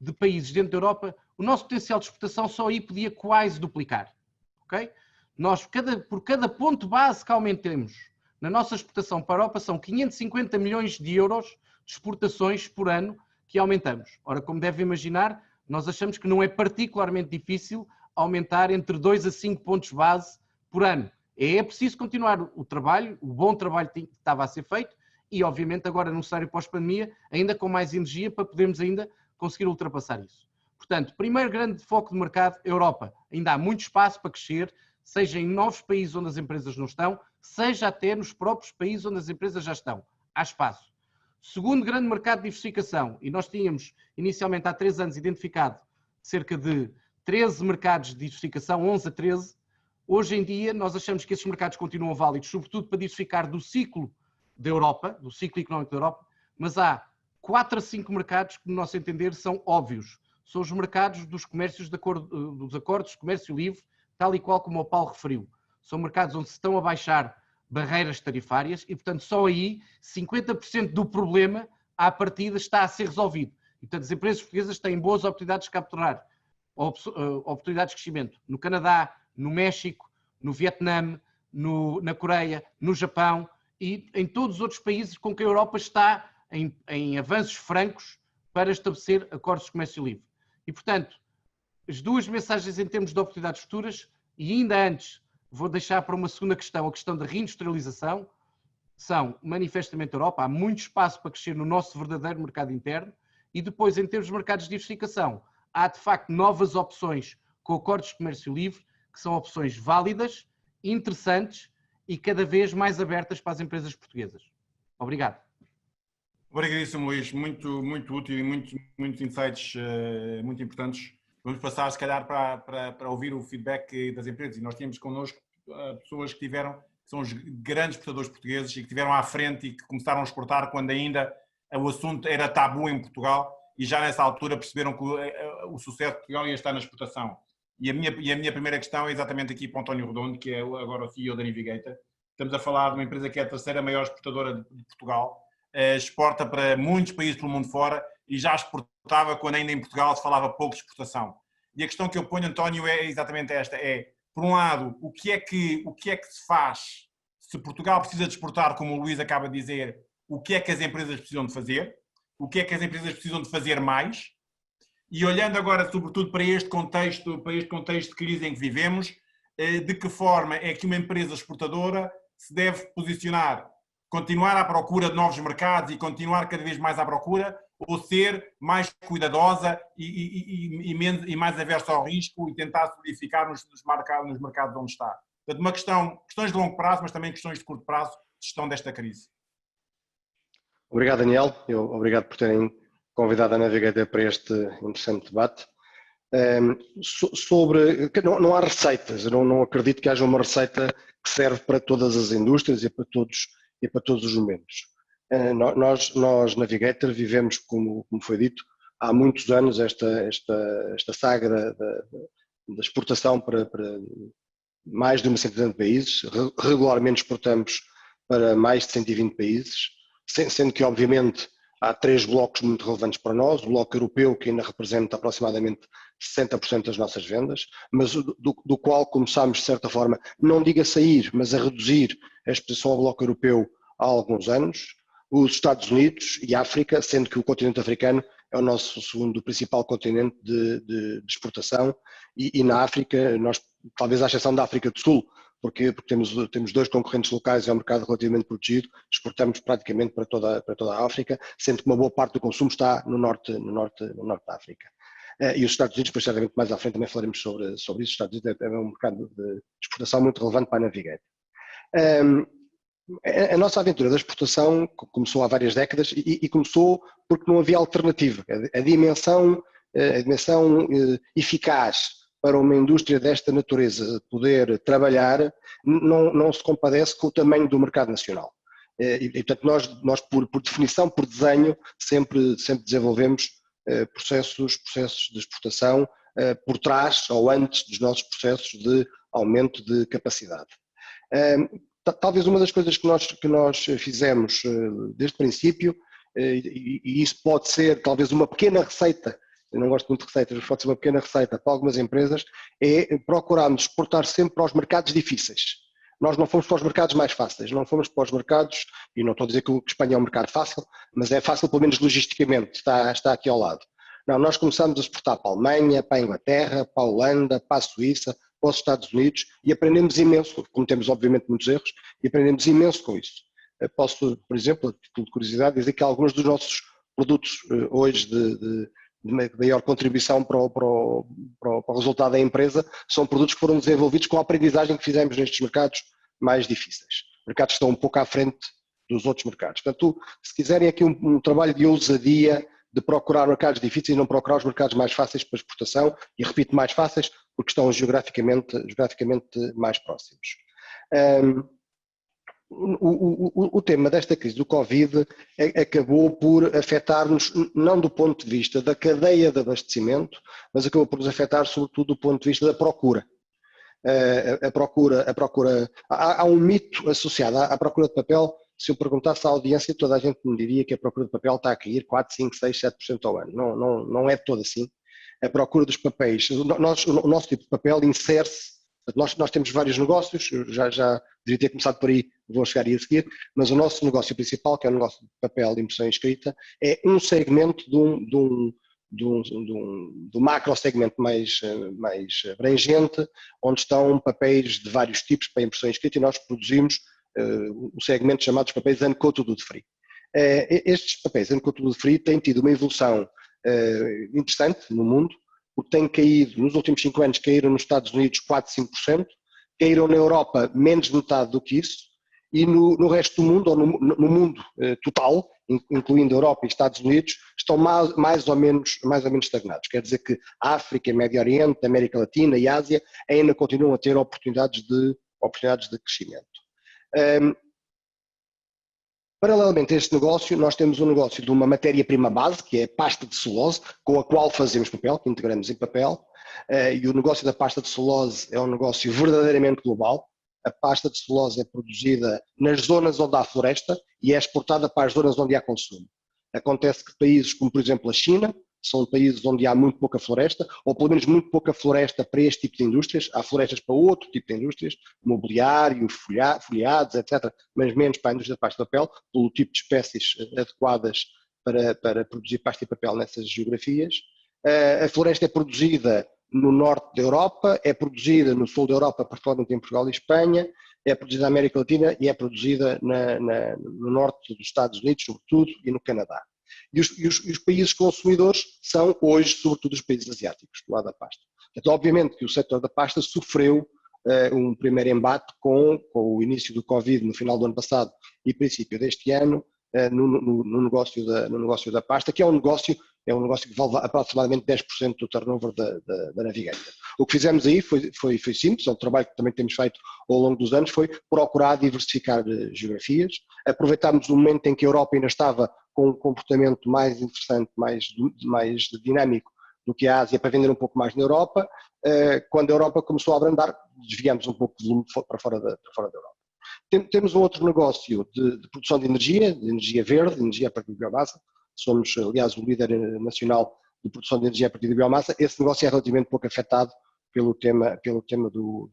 de países dentro da Europa, o nosso potencial de exportação só aí podia quase duplicar. Okay? Nós, por cada ponto base que aumentemos na nossa exportação para a Europa, são 550 milhões de euros de exportações por ano que aumentamos. Ora, como devem imaginar, nós achamos que não é particularmente difícil aumentar entre 2 a 5 pontos base por ano. É preciso continuar o trabalho, o bom trabalho que estava a ser feito e, obviamente, agora no cenário pós-pandemia, ainda com mais energia para podermos ainda conseguir ultrapassar isso. Portanto, primeiro grande foco de mercado, Europa. Ainda há muito espaço para crescer, seja em novos países onde as empresas não estão, seja até nos próprios países onde as empresas já estão. Há espaço. Segundo grande mercado de diversificação, e nós tínhamos inicialmente há 3 anos identificado cerca de 13 mercados de diversificação, 11 a 13, hoje em dia nós achamos que esses mercados continuam válidos, sobretudo para diversificar do ciclo da Europa, do ciclo económico da Europa, mas há 4 a 5 mercados que, no nosso entender, são óbvios. São os mercados dos comércios dos acordos de comércio livre, tal e qual como o Paulo referiu. São mercados onde se estão a baixar barreiras tarifárias e, portanto, só aí 50% do problema à partida está a ser resolvido. E, portanto, as empresas portuguesas têm boas oportunidades de capturar oportunidades de crescimento no Canadá, no México, no Vietnã, na Coreia, no Japão e em todos os outros países com que a Europa está em avanços francos para estabelecer acordos de comércio livre. E, portanto, as duas mensagens em termos de oportunidades futuras, e ainda antes vou deixar para uma segunda questão, a questão da reindustrialização, são manifestamente a Europa, há muito espaço para crescer no nosso verdadeiro mercado interno, e depois, em termos de mercados de diversificação, há de facto novas opções com acordos de comércio livre, que são opções válidas, interessantes e cada vez mais abertas para as empresas portuguesas. Obrigado. Obrigadíssimo, Luís. Muito útil e muitos insights muito importantes. Vamos passar, se calhar, para ouvir o feedback das empresas. E nós tínhamos connosco pessoas que são os grandes exportadores portugueses e que estiveram à frente e que começaram a exportar quando ainda o assunto era tabu em Portugal e já nessa altura perceberam que o sucesso de Portugal ia estar na exportação. E a minha primeira questão é exatamente aqui para o António Redondo, que é agora o CEO da Navigator. Estamos a falar de uma empresa que é a terceira maior exportadora de Portugal, exporta para muitos países pelo mundo fora e já exportava quando ainda em Portugal se falava pouco de exportação. E a questão que eu ponho, António, é exatamente esta, por um lado, o que é que se faz se Portugal precisa de exportar, como o Luís acaba de dizer, o que é que as empresas precisam de fazer, o que é que as empresas precisam de fazer mais, e olhando agora sobretudo para este contexto de crise em que vivemos, de que forma é que uma empresa exportadora se deve posicionar, continuar à procura de novos mercados e continuar cada vez mais à procura, ou ser mais cuidadosa e mais aversa ao risco e tentar solidificar nos mercados onde está. Portanto, questões de longo prazo, mas também questões de curto prazo de gestão desta crise. Obrigado, Daniel. Obrigado por terem convidado a Navigator para este interessante debate. Não há receitas, eu não acredito que haja uma receita que serve para todas as indústrias e para todos os momentos. Nós Navigator, vivemos, como foi dito, há muitos anos esta saga da exportação para mais de uma centena de países. Regularmente exportamos para mais de 120 países, sendo que, obviamente, há 3 blocos muito relevantes para nós. O bloco europeu, que ainda representa aproximadamente 60% das nossas vendas, mas do qual começámos, de certa forma, não digo a sair, mas a reduzir a exposição ao bloco europeu há alguns anos. Os Estados Unidos e a África, sendo que o continente africano é o nosso segundo principal continente de exportação, e na África, nós, talvez à exceção da África do Sul, porque temos 2 concorrentes locais e é um mercado relativamente protegido, exportamos praticamente para toda a África, sendo que uma boa parte do consumo está no norte da África. E os Estados Unidos, depois certamente mais à frente também falaremos sobre isso. Os Estados Unidos é um mercado de exportação muito relevante para a Navigator. A nossa aventura da exportação começou há várias décadas e começou porque não havia alternativa. A dimensão eficaz para uma indústria desta natureza poder trabalhar não se compadece com o tamanho do mercado nacional. E portanto, nós por definição, por desenho, sempre desenvolvemos processos de exportação por trás ou antes dos nossos processos de aumento de capacidade. Talvez uma das coisas que nós fizemos desde o princípio, e isso pode ser talvez uma pequena receita, eu não gosto muito de receitas, mas pode ser uma pequena receita para algumas empresas, é procurarmos exportar sempre para os mercados difíceis. Nós não fomos para os mercados mais fáceis, não fomos para os mercados, e não estou a dizer que a Espanha é um mercado fácil, mas é fácil pelo menos logisticamente, está aqui ao lado. Não, nós começamos a exportar para a Alemanha, para a Inglaterra, para a Holanda, para a Suíça, para os Estados Unidos, e aprendemos imenso, cometemos obviamente muitos erros, e aprendemos imenso com isso. Posso, por exemplo, a título de curiosidade, dizer que alguns dos nossos produtos hoje de maior contribuição para o resultado da empresa são produtos que foram desenvolvidos com a aprendizagem que fizemos nestes mercados mais difíceis. Mercados que estão um pouco à frente dos outros mercados. Portanto, se quiserem aqui um trabalho de ousadia, de procurar mercados difíceis e não procurar os mercados mais fáceis para exportação, e repito, mais fáceis porque estão geograficamente mais próximos. O tema desta crise do Covid acabou por afetar-nos, não do ponto de vista da cadeia de abastecimento, mas acabou por nos afetar sobretudo do ponto de vista da procura. Há um mito associado à procura de papel. Se eu perguntasse à audiência, toda a gente me diria que a procura de papel está a cair 4, 5, 6, 7% ao ano. Não é de todo assim. A procura dos papéis, o nosso tipo de papel insere-se. Nós temos vários negócios, eu já deveria ter começado por aí, vou chegar aí a seguir, mas o nosso negócio principal, que é o negócio de papel de impressão escrita, é um segmento do macro segmento mais abrangente, onde estão papéis de vários tipos para impressão escrita, e nós produzimos o segmento chamado de papéis uncoated wood free. Estes papéis uncoated wood free têm tido uma evolução interessante no mundo, porque têm caído, nos últimos 5 anos caíram nos Estados Unidos 4, 5%, caíram na Europa menos de metade do que isso, e no resto do mundo, ou no mundo total, incluindo a Europa e Estados Unidos, estão mais ou menos estagnados. Quer dizer que a África, Médio Oriente, América Latina e Ásia ainda continuam a ter oportunidades de crescimento. Paralelamente a este negócio, nós temos um negócio de uma matéria-prima base, que é a pasta de celulose, com a qual fazemos papel, que integramos em papel, e o negócio da pasta de celulose é um negócio verdadeiramente global. A pasta de celulose é produzida nas zonas onde há floresta e é exportada para as zonas onde há consumo. Acontece que países como, por exemplo, a China, são países onde há muito pouca floresta, ou pelo menos muito pouca floresta para este tipo de indústrias. Há florestas para outro tipo de indústrias, mobiliário, folhados, etc., mas menos para a indústria da pasta de papel, pelo tipo de espécies adequadas para produzir pasta e papel nessas geografias. A floresta é produzida no norte da Europa, é produzida no sul da Europa, particularmente em Portugal e Espanha, é produzida na América Latina e é produzida no norte dos Estados Unidos, sobretudo, e no Canadá. E os países consumidores são hoje, sobretudo, os países asiáticos, do lado da pasta. Então, obviamente que o setor da pasta sofreu um primeiro embate com o início do Covid no final do ano passado e princípio deste ano, no negócio da pasta, que é um negócio que vale aproximadamente 10% do turnover da Navigator. O que fizemos aí foi simples, é um trabalho que também temos feito ao longo dos anos, foi procurar diversificar geografias, aproveitarmos o momento em que a Europa ainda estava com um comportamento mais interessante, mais dinâmico do que a Ásia, para vender um pouco mais na Europa. Quando a Europa começou a abrandar, desviamos um pouco de volume para fora da Europa. Temos um outro negócio de produção de energia verde, de energia a partir de biomassa. Somos, aliás, o líder nacional de produção de energia a partir de biomassa. Esse negócio é relativamente pouco afetado pelo tema do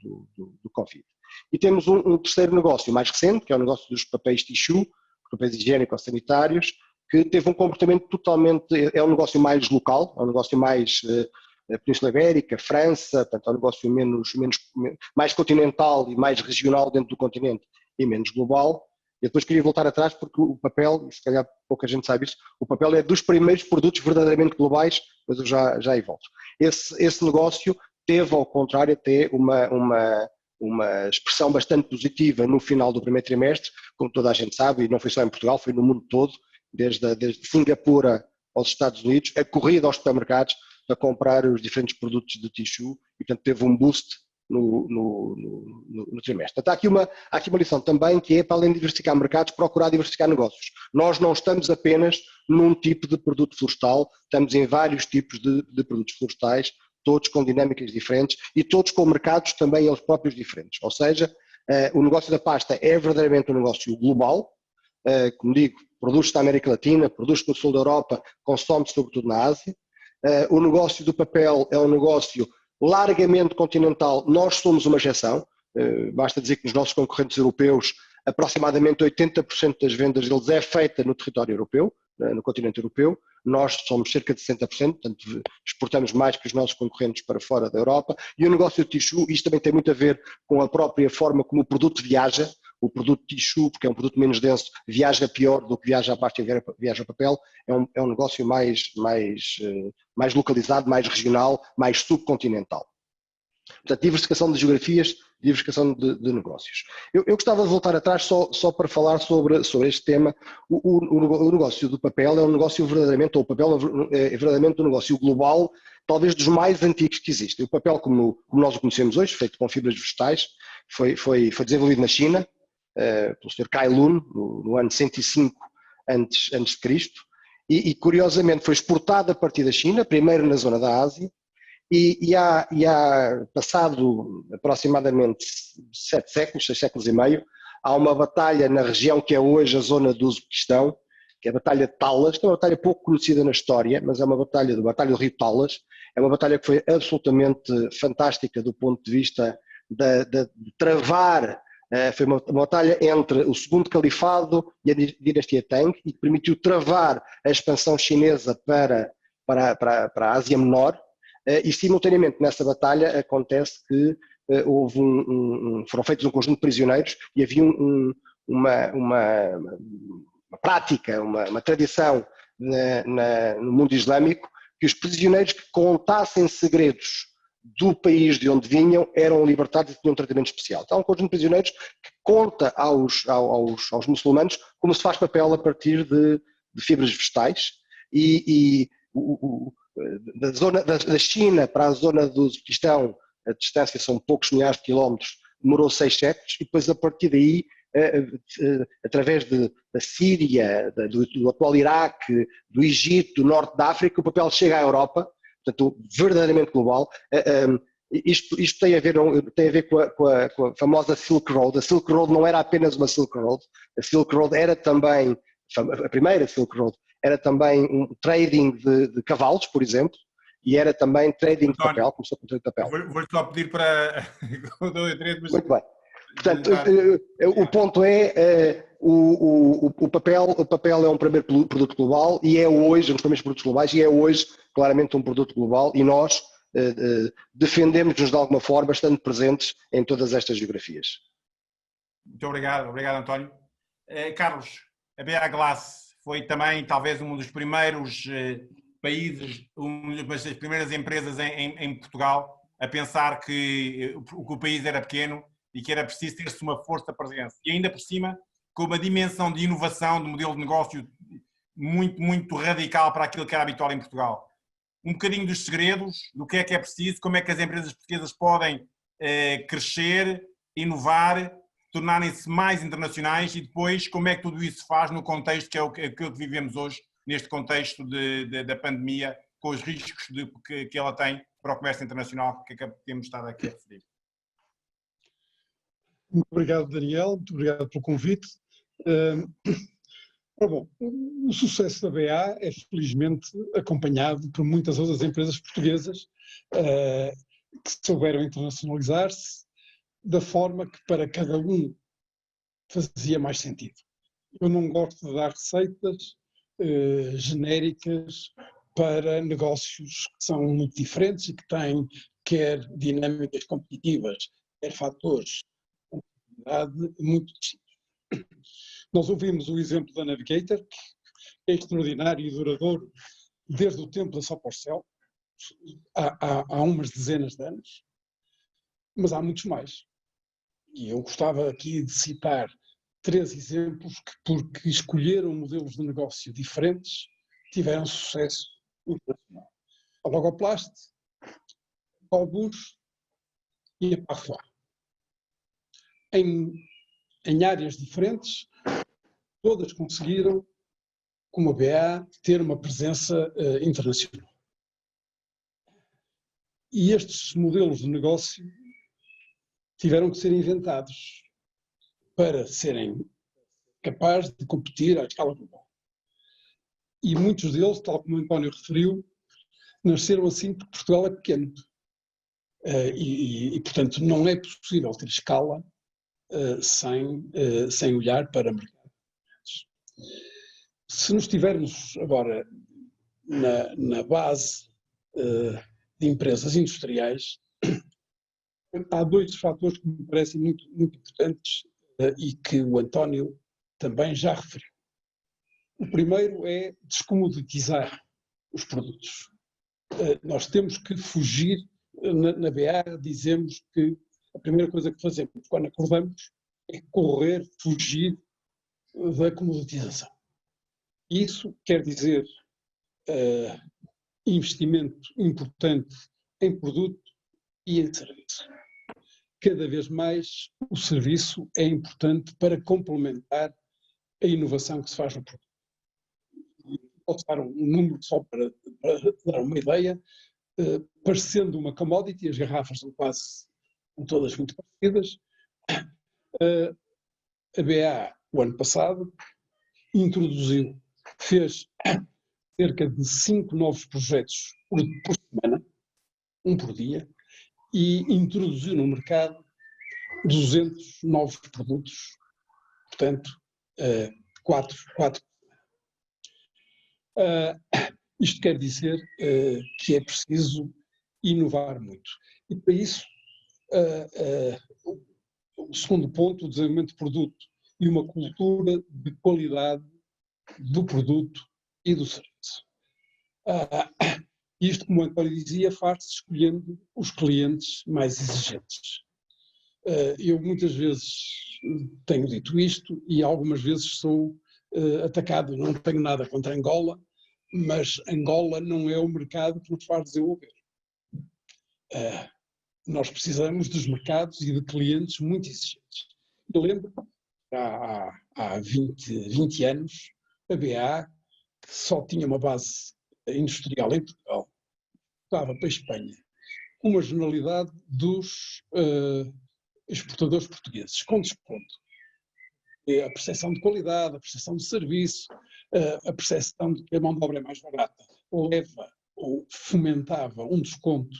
Covid. E temos um terceiro negócio mais recente, que é o negócio dos papéis tissue, papéis higiênicos sanitários, que teve um comportamento totalmente, é um negócio mais local, é um negócio mais Península Ibérica, França, portanto é um negócio mais continental e mais regional dentro do continente e menos global. E depois queria voltar atrás porque o papel, e se calhar pouca gente sabe isso, o papel é dos primeiros produtos verdadeiramente globais, mas eu já aí volto. Esse negócio teve, ao contrário, até uma expressão bastante positiva no final do primeiro trimestre, como toda a gente sabe, e não foi só em Portugal, foi no mundo todo, desde Singapura aos Estados Unidos, a corrida aos supermercados para comprar os diferentes produtos de tissue, e portanto teve um boost no trimestre. Portanto, há aqui uma lição também que é, para além de diversificar mercados, procurar diversificar negócios. Nós não estamos apenas num tipo de produto florestal, estamos em vários tipos de produtos florestais, todos com dinâmicas diferentes e todos com mercados também eles próprios diferentes. Ou seja, o negócio da pasta é verdadeiramente um negócio global, como digo, produz-se na América Latina, produz-se no sul da Europa, consome-se sobretudo na Ásia. O negócio do papel é um negócio largamente continental, nós somos uma exceção, basta dizer que nos nossos concorrentes europeus, aproximadamente 80% das vendas deles é feita no território europeu, no continente europeu, nós somos cerca de 60%, portanto exportamos mais que os nossos concorrentes para fora da Europa, e o negócio de tissue, isto também tem muito a ver com a própria forma como o produto viaja. O produto tissue, porque é um produto menos denso, viaja pior do que viaja a pasta e viaja a papel, é um negócio mais localizado, mais regional, mais subcontinental. Portanto, diversificação de geografias, diversificação de negócios. Eu gostava de voltar atrás só para falar sobre este tema. O negócio do papel é um negócio verdadeiramente, ou o papel é verdadeiramente um negócio global, talvez dos mais antigos que existem. O papel, como nós o conhecemos hoje, feito com fibras vegetais, foi desenvolvido na China, pelo Sr. Cai Lun, no ano 105 antes de Cristo, e curiosamente foi exportado a partir da China, primeiro na zona da Ásia, e há passado aproximadamente 7 séculos, 6 séculos e meio, há uma batalha na região que é hoje a zona do Uzbequistão, que é a Batalha de Talas, que é uma batalha pouco conhecida na história, mas é uma batalha do Rio Talas, é uma batalha que foi absolutamente fantástica do ponto de vista de travar. Foi uma batalha entre o segundo califado e a dinastia Tang e que permitiu travar a expansão chinesa para a Ásia Menor, e simultaneamente nessa batalha acontece que foram feitos um conjunto de prisioneiros e havia uma prática, uma tradição no mundo islâmico que os prisioneiros que contassem segredos do país de onde vinham eram libertados e tinham um tratamento especial. Então, há um conjunto de prisioneiros que conta aos muçulmanos como se faz papel a partir de fibras vegetais e da zona da China para a zona do Uzbequistão, a distância são poucos milhares de quilómetros, demorou 6 séculos e depois a partir daí através da Síria, do atual Iraque, do Egito, do Norte da África, o papel chega à Europa, portanto, verdadeiramente global. Isto tem a ver com a famosa Silk Road. A Silk Road não era apenas uma Silk Road, a Silk Road era também, a primeira Silk Road, era também um trading de cavalos, por exemplo, e era também trading de papel, começou com trading de papel. Vou-lhe só pedir para... Muito bem. Portanto, o ponto é, o papel é um primeiro produto global e é hoje, um dos primeiros produtos globais, e é hoje claramente um produto global, e nós defendemos-nos de alguma forma, estando presentes em todas estas geografias. Muito obrigado, António. Carlos, a BA Glass foi também talvez um dos primeiros países, uma das primeiras empresas em Portugal a pensar que o país era pequeno e que era preciso ter-se uma força presença. E ainda por cima, com uma dimensão de inovação, de modelo de negócio muito, muito radical para aquilo que era habitual em Portugal. Um bocadinho dos segredos, do que é preciso, como é que as empresas portuguesas podem crescer, inovar, tornarem-se mais internacionais e depois como é que tudo isso se faz no contexto que é aquilo que vivemos hoje, neste contexto da pandemia, com os riscos que ela tem para o comércio internacional que temos estado aqui a referir. Muito obrigado, Daniel, muito obrigado pelo convite. Bom, o sucesso da BA é felizmente acompanhado por muitas outras empresas portuguesas que souberam internacionalizar-se da forma que para cada um fazia mais sentido. Eu não gosto de dar receitas genéricas para negócios que são muito diferentes e que têm quer dinâmicas competitivas, quer fatores de competitividade muito distintos. Nós ouvimos o exemplo da Navigator, que é extraordinário e duradouro desde o tempo da Soporcel, há umas dezenas de anos, mas há muitos mais. E eu gostava aqui de citar 3 exemplos que, porque escolheram modelos de negócio diferentes, tiveram sucesso internacional. A Logoplast, a Albus e a Parfois. Em áreas diferentes, todas conseguiram, como a BA, ter uma presença internacional. E estes modelos de negócio tiveram que ser inventados para serem capazes de competir à escala global. E muitos deles, tal como o António referiu, nasceram assim porque Portugal é pequeno. Portanto, não é possível ter escala sem olhar para mercados. Se nos estivermos agora na base de empresas industriais, há 2 fatores que me parecem muito, muito importantes e que o António também já referiu. O primeiro é descomoditizar os produtos. Nós temos que fugir, na BA dizemos que a primeira coisa que fazemos quando acordamos é correr, fugir da comoditização. Isso quer dizer investimento importante em produto e em serviço. Cada vez mais o serviço é importante para complementar a inovação que se faz no produto. Posso dar um número só para dar uma ideia. Parecendo uma commodity, as garrafas são todas muito parecidas. A BA, o ano passado, fez cerca de 5 novos projetos por semana, um por dia, e introduziu no mercado 200 novos produtos, portanto, 4. Isto quer dizer que é preciso inovar muito. E para isso, o segundo ponto, o desenvolvimento de produto e uma cultura de qualidade do produto e do serviço. Isto, como o António dizia, faz-se escolhendo os clientes mais exigentes. Eu muitas vezes tenho dito isto e algumas vezes sou atacado. Não tenho nada contra Angola, mas Angola não é o mercado que nos faz desenvolver. Nós precisamos dos mercados e de clientes muito exigentes. Eu lembro há 20 anos, a BA, que só tinha uma base industrial em Portugal, estava para a Espanha, com uma generalidade dos exportadores portugueses, com desconto. A percepção de qualidade, a percepção de serviço, a percepção de que a mão de obra é mais barata, leva ou fomentava um desconto,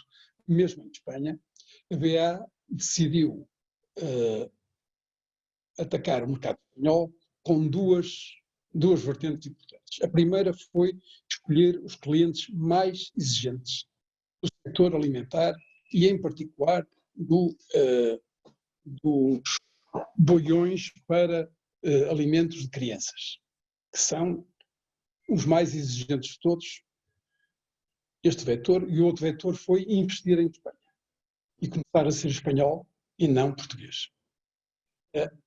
mesmo em Espanha. A BA decidiu atacar o mercado espanhol com duas vertentes importantes. A primeira foi escolher os clientes mais exigentes do setor alimentar e, em particular, dos boiões para alimentos de crianças, que são os mais exigentes de todos, este vetor, e o outro vetor foi investir em Espanha e começar a ser espanhol e não português.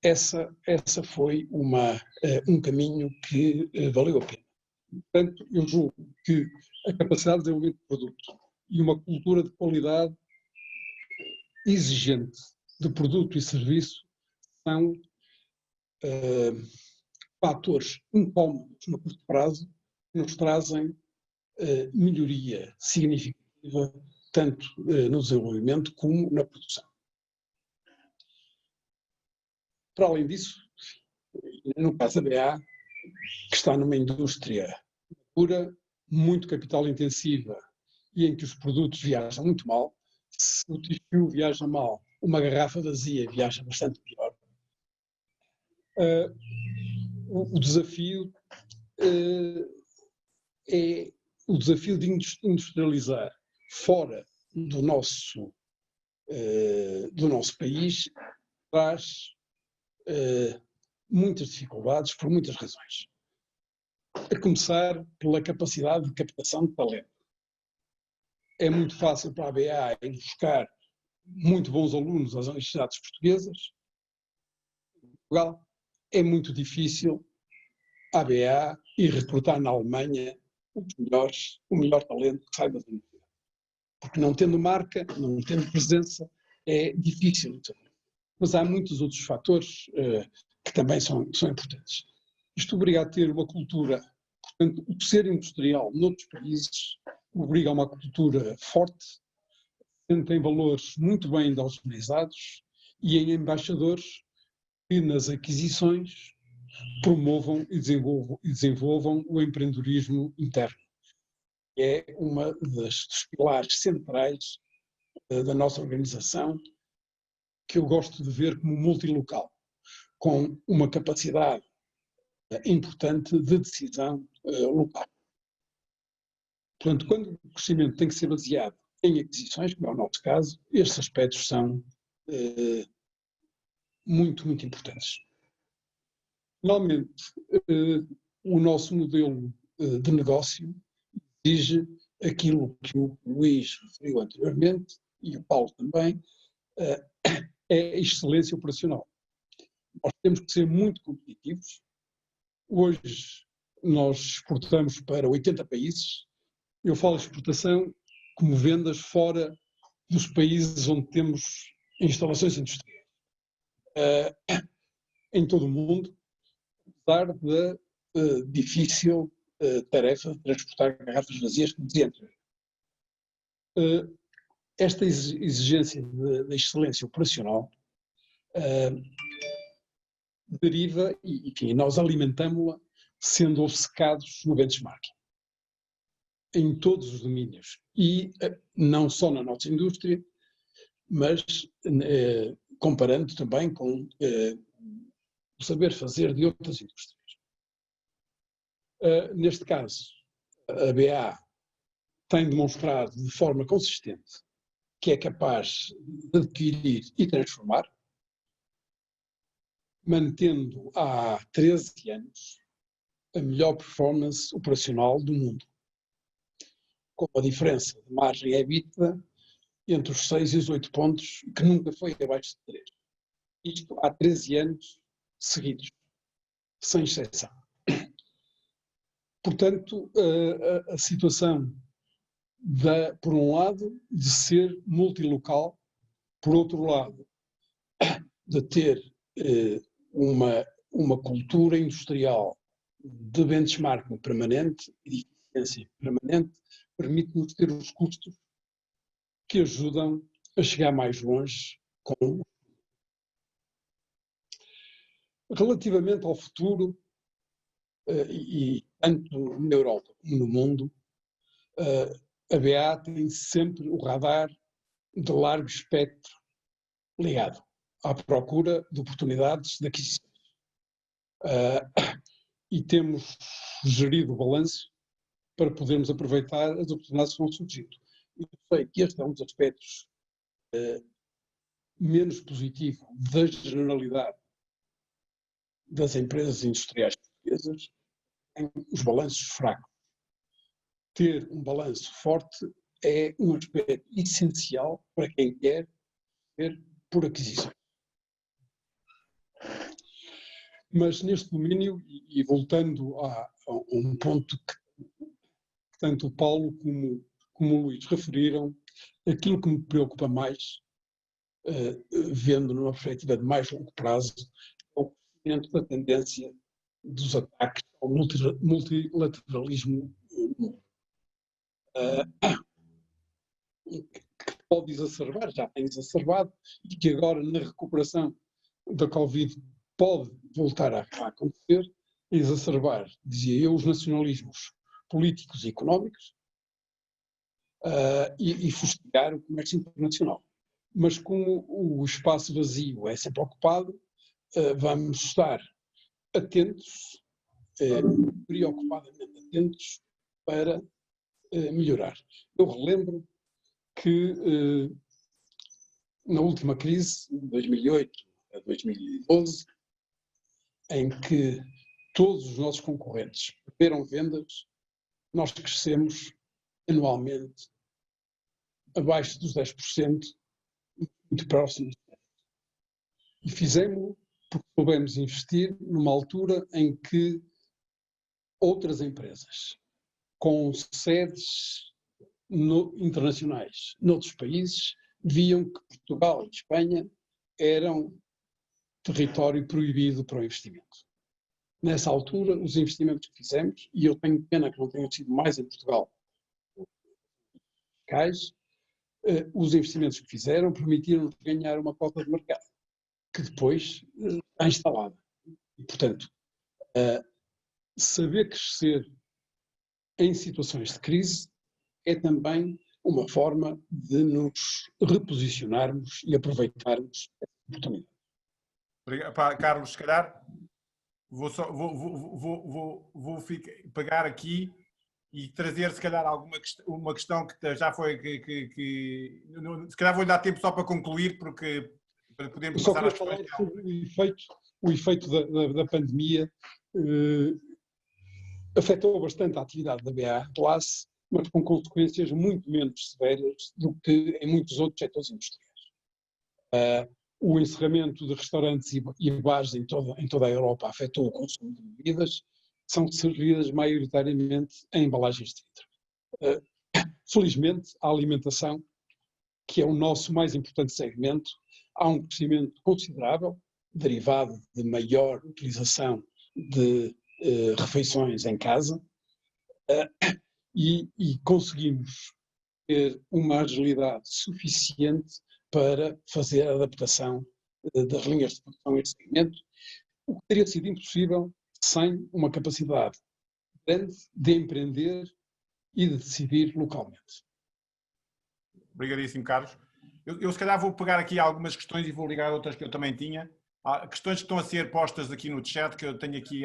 Essa foi um caminho que valeu a pena. Portanto, eu julgo que a capacidade de desenvolvimento de produto e uma cultura de qualidade exigente de produto e serviço são fatores incómodos no curto prazo que nos trazem melhoria significativa tanto no desenvolvimento como na produção. Para além disso, no caso da BA, que está numa indústria pura, muito capital intensiva e em que os produtos viajam muito mal, se o tecido viaja mal, uma garrafa vazia viaja bastante pior. O desafio é o desafio de industrializar fora do nosso país, traz muitas dificuldades por muitas razões. A começar pela capacidade de captação de talento. É muito fácil para a BA ir buscar muito bons alunos às universidades portuguesas. Em Portugal é muito difícil a BA ir recrutar na Alemanha o melhor talento que sai das universidades. Porque não tendo marca, não tendo presença, é difícil. Mas há muitos outros fatores que também são importantes. Isto obriga a ter uma cultura, portanto, o ser industrial noutros países obriga a uma cultura forte, tem valores muito bem endogenizados e em embaixadores que nas aquisições promovam e desenvolvam o empreendedorismo interno. É uma dos pilares centrais da nossa organização, que eu gosto de ver como multilocal, com uma capacidade importante de decisão local. Portanto, quando o crescimento tem que ser baseado em aquisições, como é o nosso caso, estes aspectos são muito, muito importantes. Finalmente, o nosso modelo de negócio exige aquilo que o Luís referiu anteriormente, e o Paulo também, é a excelência operacional. Nós temos que ser muito competitivos. Hoje nós exportamos para 80 países. Eu falo de exportação como vendas fora dos países onde temos instalações industriais. Em todo o mundo, apesar da difícil tarefa de transportar garrafas vazias, como dizia anteriormente. Esta exigência da excelência operacional deriva, e enfim, nós alimentamos-la sendo obcecados no benchmarking, em todos os domínios, e não só na nossa indústria, mas comparando também com o saber fazer de outras indústrias. Neste caso, a BA tem demonstrado de forma consistente que é capaz de adquirir e transformar, mantendo há 13 anos a melhor performance operacional do mundo, com a diferença de margem EBITDA entre os 6 e os 8 pontos, que nunca foi abaixo de 3. Isto há 13 anos seguidos, sem exceção. Portanto, a situação por um lado, de ser multilocal, por outro lado, de ter uma cultura industrial de benchmarking permanente e de eficiência permanente permite-nos ter os custos que ajudam a chegar mais longe com. Relativamente ao futuro, e tanto na Europa como no mundo, a BA tem sempre o radar de largo espectro ligado à procura de oportunidades de aquisição. E temos gerido o balanço para podermos aproveitar as oportunidades que vão surgindo. Eu sei que este é um dos aspectos menos positivos da generalidade das empresas industriais portuguesas, em os balanços fracos. Ter um balanço forte é um aspecto essencial para quem quer ter por aquisição. Mas neste domínio, e voltando a um ponto que tanto o Paulo como o Luís referiram, aquilo que me preocupa mais, vendo numa perspectiva de mais longo prazo, é o crescimento da tendência dos ataques ao multilateralismo que pode exacerbar, já tem exacerbado, e que agora na recuperação da Covid pode voltar a acontecer, exacerbar, dizia eu, os nacionalismos políticos e económicos e fustigar o comércio internacional. Mas como o espaço vazio é sempre ocupado, vamos estar atentos, preocupadamente atentos, para melhorar. Eu relembro que na última crise, de 2008 a 2012, em que todos os nossos concorrentes perderam vendas, nós crescemos anualmente abaixo dos 10%, muito próximos. E fizemos-lo porque soubemos investir numa altura em que outras empresas com sedes internacionais noutros países viam que Portugal e Espanha eram território proibido para o investimento. Nessa altura, os investimentos que fizemos, e eu tenho pena que não tenham sido mais em Portugal, os investimentos que fizeram permitiram ganhar uma cota de mercado, que depois está instalada. E, portanto, saber crescer em situações de crise é também uma forma de nos reposicionarmos e aproveitarmos essa oportunidade. Carlos, se calhar vou pegar aqui e trazer, se calhar, uma questão que já foi se calhar vou-lhe dar tempo só para concluir, porque para podermos só passar às falar questões. sobre o efeito da pandemia. Afetou bastante a atividade da BA Classe, mas com consequências muito menos severas do que em muitos outros setores industriais. O encerramento de restaurantes e bares em toda a Europa afetou o consumo de bebidas, que são servidas maioritariamente em embalagens de vidro. Felizmente, a alimentação, que é o nosso mais importante segmento, há um crescimento considerável, derivado de maior utilização de refeições em casa, e conseguimos ter uma agilidade suficiente para fazer a adaptação das linhas de produção a este segmento, o que teria sido impossível sem uma capacidade grande de empreender e de decidir localmente. Obrigadíssimo, Carlos. Eu se calhar vou pegar aqui algumas questões e vou ligar outras que eu também tinha. Há questões que estão a ser postas aqui no chat, que eu tenho aqui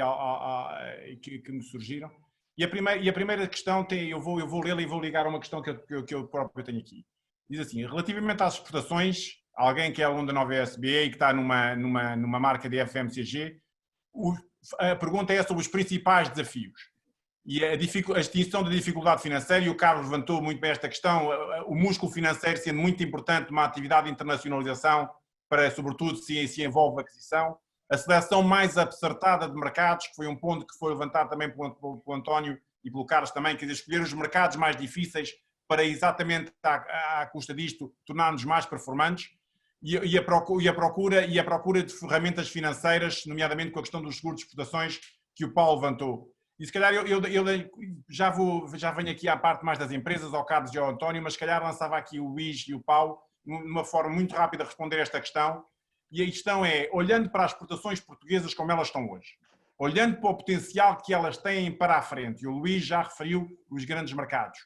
que me surgiram. E a primeira questão eu vou lê-la e vou ligar a uma questão que eu próprio tenho aqui. Diz assim: relativamente às exportações, alguém que é aluno da nova SBA e que está numa marca de FMCG, a pergunta é sobre os principais desafios. E a extinção da dificuldade financeira, e o Carlos levantou muito bem esta questão, o músculo financeiro sendo muito importante numa atividade de internacionalização, para, sobretudo, se envolve a aquisição. A seleção mais acertada de mercados, que foi um ponto que foi levantado também pelo António e pelo Carlos também, quer dizer, escolher os mercados mais difíceis para exatamente, à custa disto, tornar-nos mais performantes. e a procura de ferramentas financeiras, nomeadamente com a questão dos seguros de exportações que o Paulo levantou. E se calhar eu já venho aqui à parte mais das empresas, ao Carlos e ao António, mas se calhar lançava aqui o Luís e o Paulo, numa forma muito rápida a responder esta questão. E a questão é, olhando para as exportações portuguesas como elas estão hoje, olhando para o potencial que elas têm para a frente, e o Luís já referiu os grandes mercados,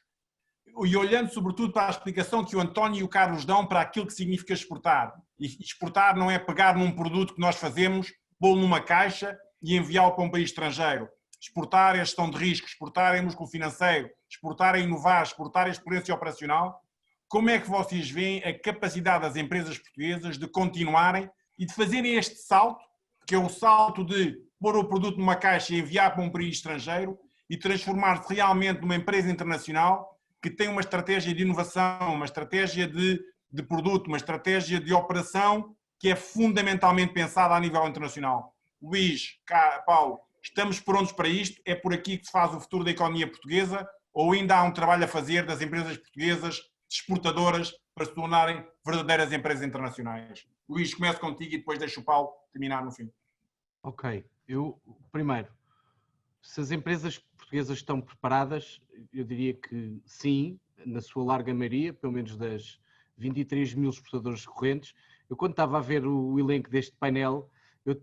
e olhando sobretudo para a explicação que o António e o Carlos dão para aquilo que significa exportar. E exportar não é pegar num produto que nós fazemos, pô-lo numa caixa e enviá-lo para um país estrangeiro. Exportar é gestão de risco, exportar é músculo financeiro, exportar é inovar, exportar é experiência operacional. Como é que vocês veem a capacidade das empresas portuguesas de continuarem e de fazerem este salto, que é o salto de pôr o produto numa caixa e enviar para um país estrangeiro e transformar-se realmente numa empresa internacional que tem uma estratégia de inovação, uma estratégia de produto, uma estratégia de operação que é fundamentalmente pensada a nível internacional. Luís, Paulo, estamos prontos para isto? É por aqui que se faz o futuro da economia portuguesa? Ou ainda há um trabalho a fazer das empresas portuguesas, exportadoras, para se tornarem verdadeiras empresas internacionais? Luís, começo contigo e depois deixo o Paulo terminar no fim. Ok, primeiro, se as empresas portuguesas estão preparadas, eu diria que sim, na sua larga maioria, pelo menos das 23 mil exportadores recorrentes. Eu quando estava a ver o elenco deste painel,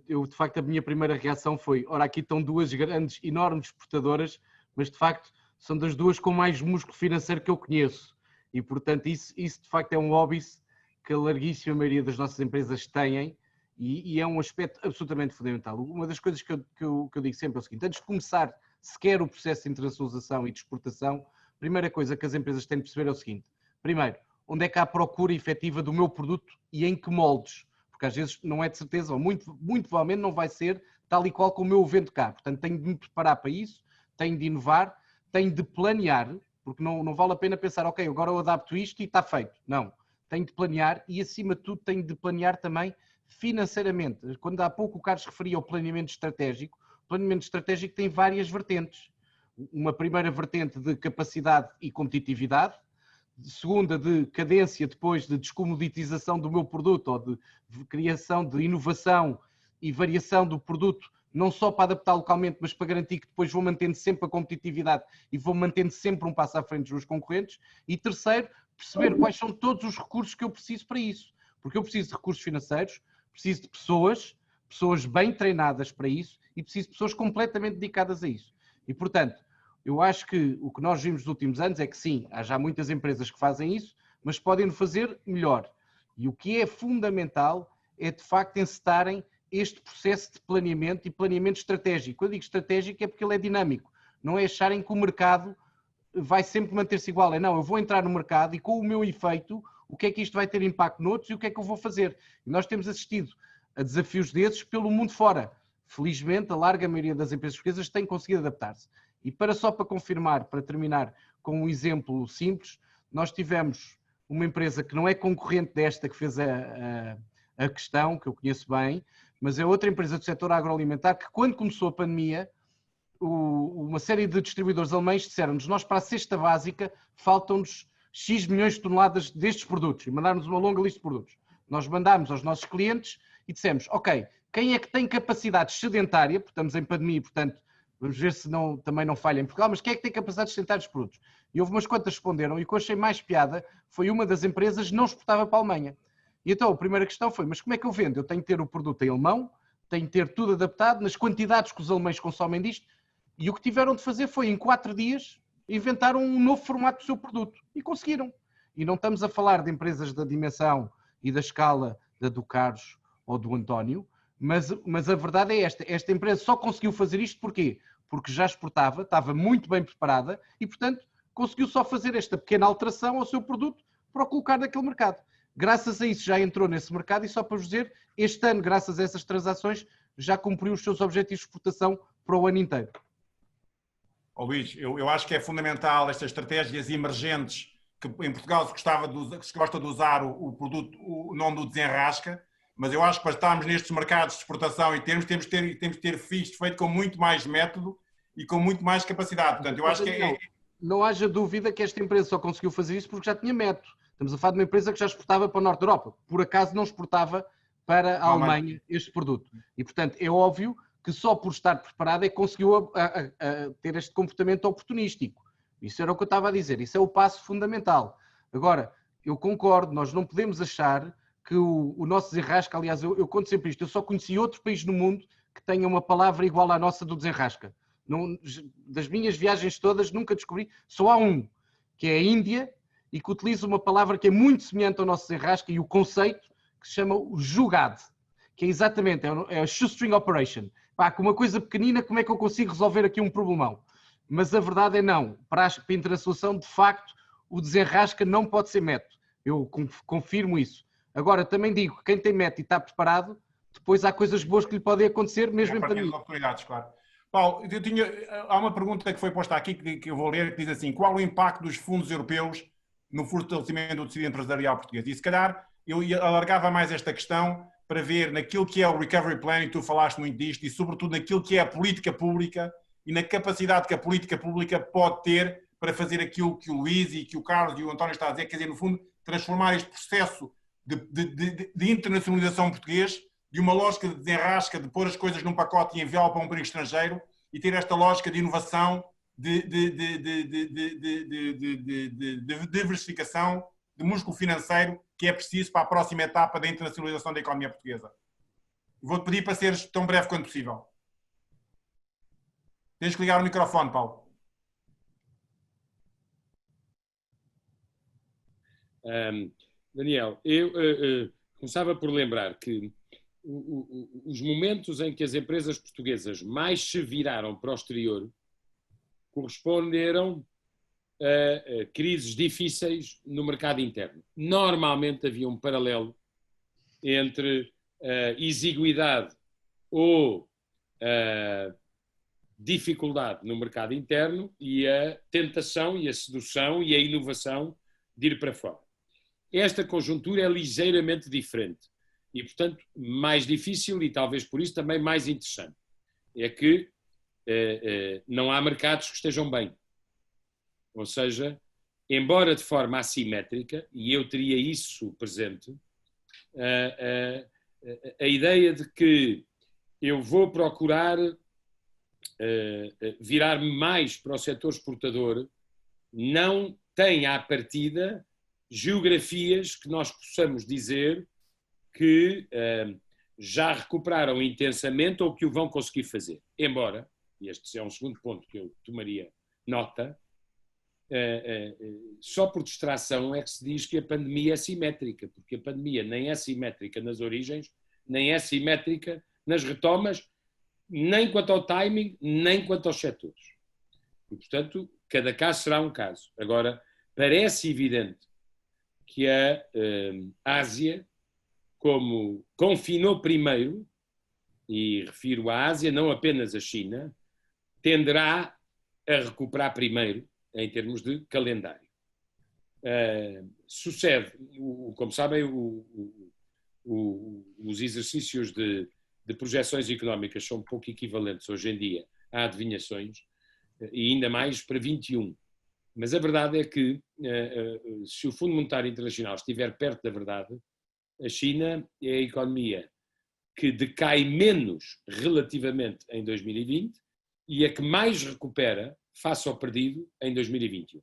eu de facto a minha primeira reação foi, ora aqui estão duas grandes, enormes exportadoras, mas de facto são das duas com mais músculo financeiro que eu conheço. E portanto isso de facto é um óbice que a larguíssima maioria das nossas empresas têm e é um aspecto absolutamente fundamental. Uma das coisas que eu digo sempre é o seguinte, antes de começar sequer o processo de internacionalização e de exportação, a primeira coisa que as empresas têm de perceber é o seguinte, primeiro, onde é que há a procura efetiva do meu produto e em que moldes? Porque às vezes não é de certeza, ou muito provavelmente não vai ser tal e qual como eu o vendo cá. Portanto, tenho de me preparar para isso, tenho de inovar, tenho de planear, porque não vale a pena pensar, ok, agora eu adapto isto e está feito. Não, tenho de planear e acima de tudo tenho de planear também financeiramente. Quando há pouco o Carlos referia ao planeamento estratégico, o planeamento estratégico tem várias vertentes. Uma primeira vertente de capacidade e competitividade, segunda de cadência depois de descomoditização do meu produto ou de criação de inovação e variação do produto, não só para adaptar localmente, mas para garantir que depois vou mantendo sempre a competitividade e vou mantendo sempre um passo à frente dos meus concorrentes. E terceiro, perceber quais são todos os recursos que eu preciso para isso. Porque eu preciso de recursos financeiros, preciso de pessoas bem treinadas para isso e preciso de pessoas completamente dedicadas a isso. E portanto, eu acho que o que nós vimos nos últimos anos é que sim, há já muitas empresas que fazem isso, mas podem fazer melhor. E o que é fundamental é de facto encetarem este processo de planeamento e planeamento estratégico. Quando eu digo estratégico é porque ele é dinâmico. Não é acharem que o mercado vai sempre manter-se igual. É não, eu vou entrar no mercado e com o meu efeito, o que é que isto vai ter impacto noutros e o que é que eu vou fazer. E nós temos assistido a desafios desses pelo mundo fora. Felizmente, a larga maioria das empresas portuguesas tem conseguido adaptar-se. E para confirmar, para terminar com um exemplo simples, nós tivemos uma empresa que não é concorrente desta que fez a questão, que eu conheço bem, mas é outra empresa do setor agroalimentar que quando começou a pandemia, uma série de distribuidores alemães disseram-nos, nós para a cesta básica faltam-nos X milhões de toneladas destes produtos e mandaram-nos uma longa lista de produtos. Nós mandámos aos nossos clientes e dissemos, ok, quem é que tem capacidade sedentária, porque estamos em pandemia, portanto, vamos ver se também não falha em Portugal, mas quem é que tem capacidade de sedentária dos produtos? E houve umas quantas que responderam e o que eu achei mais piada foi uma das empresas não exportava para a Alemanha. E então a primeira questão foi, mas como é que eu vendo? Eu tenho que ter o produto em alemão, tenho que ter tudo adaptado nas quantidades que os alemães consomem disto e o que tiveram de fazer foi em 4 dias inventar um novo formato do seu produto e conseguiram. E não estamos a falar de empresas da dimensão e da escala do Carlos ou do António, mas a verdade é esta empresa só conseguiu fazer isto porquê? Porque já exportava, estava muito bem preparada e, portanto, conseguiu só fazer esta pequena alteração ao seu produto para o colocar naquele mercado. Graças a isso já entrou nesse mercado e só para vos dizer, este ano, graças a essas transações, já cumpriu os seus objetivos de exportação para o ano inteiro. Oh, Luís, eu acho que é fundamental estas estratégias emergentes que em Portugal se gosta de usar o produto, o nome do desenrasca, mas eu acho que para estarmos nestes mercados de exportação e temos de ter isto feito com muito mais método e com muito mais capacidade. Portanto, eu acho que não haja dúvida que esta empresa só conseguiu fazer isso porque já tinha método. Estamos a falar de uma empresa que já exportava para o Norte da Europa. Por acaso não exportava para a Alemanha este produto. E, portanto, é óbvio que só por estar preparado é que conseguiu ter este comportamento oportunístico. Isso era o que eu estava a dizer. Isso é o passo fundamental. Agora, eu concordo, nós não podemos achar que o nosso desenrasca, aliás, eu conto sempre isto, eu só conheci outro país no mundo que tenha uma palavra igual à nossa do desenrasca. Não, das minhas viagens todas, nunca descobri, só há um, que é a Índia, e que utiliza uma palavra que é muito semelhante ao nosso desenrasca e o conceito que se chama o jugado, que é exatamente, é a shoestring operation. Pá, com uma coisa pequenina, como é que eu consigo resolver aqui um problemão? Mas a verdade é não. Para a internacionalização, de facto, o desenrasca não pode ser método. Eu confirmo isso. Agora, também digo que quem tem método e está preparado, depois há coisas boas que lhe podem acontecer, mesmo em pandemia. Oportunidades, claro. Paulo, há uma pergunta que foi posta aqui que eu vou ler, que diz assim: qual o impacto dos fundos europeus no fortalecimento do tecido empresarial português? E se calhar eu alargava mais esta questão para ver naquilo que é o Recovery Plan, e tu falaste muito disto, e sobretudo naquilo que é a política pública e na capacidade que a política pública pode ter para fazer aquilo que o Luís e que o Carlos e o António estão a dizer, quer dizer, no fundo, transformar este processo de internacionalização português de uma lógica de desenrasca, de pôr as coisas num pacote e enviá-lo para um país estrangeiro, e ter esta lógica de inovação, de diversificação, de músculo financeiro que é preciso para a próxima etapa da internacionalização da economia portuguesa. Vou-te pedir para seres tão breve quanto possível. Tens que ligar o microfone, Paulo. Daniel, eu começava por lembrar que os momentos em que as empresas portuguesas mais se viraram para o exterior corresponderam a crises difíceis no mercado interno. Normalmente havia um paralelo entre a exiguidade ou a dificuldade no mercado interno e a tentação e a sedução e a inovação de ir para fora. Esta conjuntura é ligeiramente diferente e, portanto, mais difícil e talvez por isso também mais interessante. É que não há mercados que estejam bem. Ou seja, embora de forma assimétrica, e eu teria isso presente, a ideia de que eu vou procurar virar-me mais para o setor exportador não tem à partida geografias que nós possamos dizer que já recuperaram intensamente ou que o vão conseguir fazer. Embora, e este é um segundo ponto que eu tomaria nota, só por distração é que se diz que a pandemia é simétrica, porque a pandemia nem é simétrica nas origens, nem é simétrica nas retomas, nem quanto ao timing, nem quanto aos setores. E, portanto, cada caso será um caso. Agora, parece evidente que a Ásia, como confinou primeiro, e refiro à Ásia, não apenas a China, tenderá a recuperar primeiro em termos de calendário. Sucede, como sabem, os exercícios de projeções económicas são um pouco equivalentes hoje em dia a adivinhações, e ainda mais para 21. Mas a verdade é que, se o Fundo Monetário Internacional estiver perto da verdade, a China é a economia que decai menos relativamente em 2020 e a que mais recupera face ao perdido em 2021.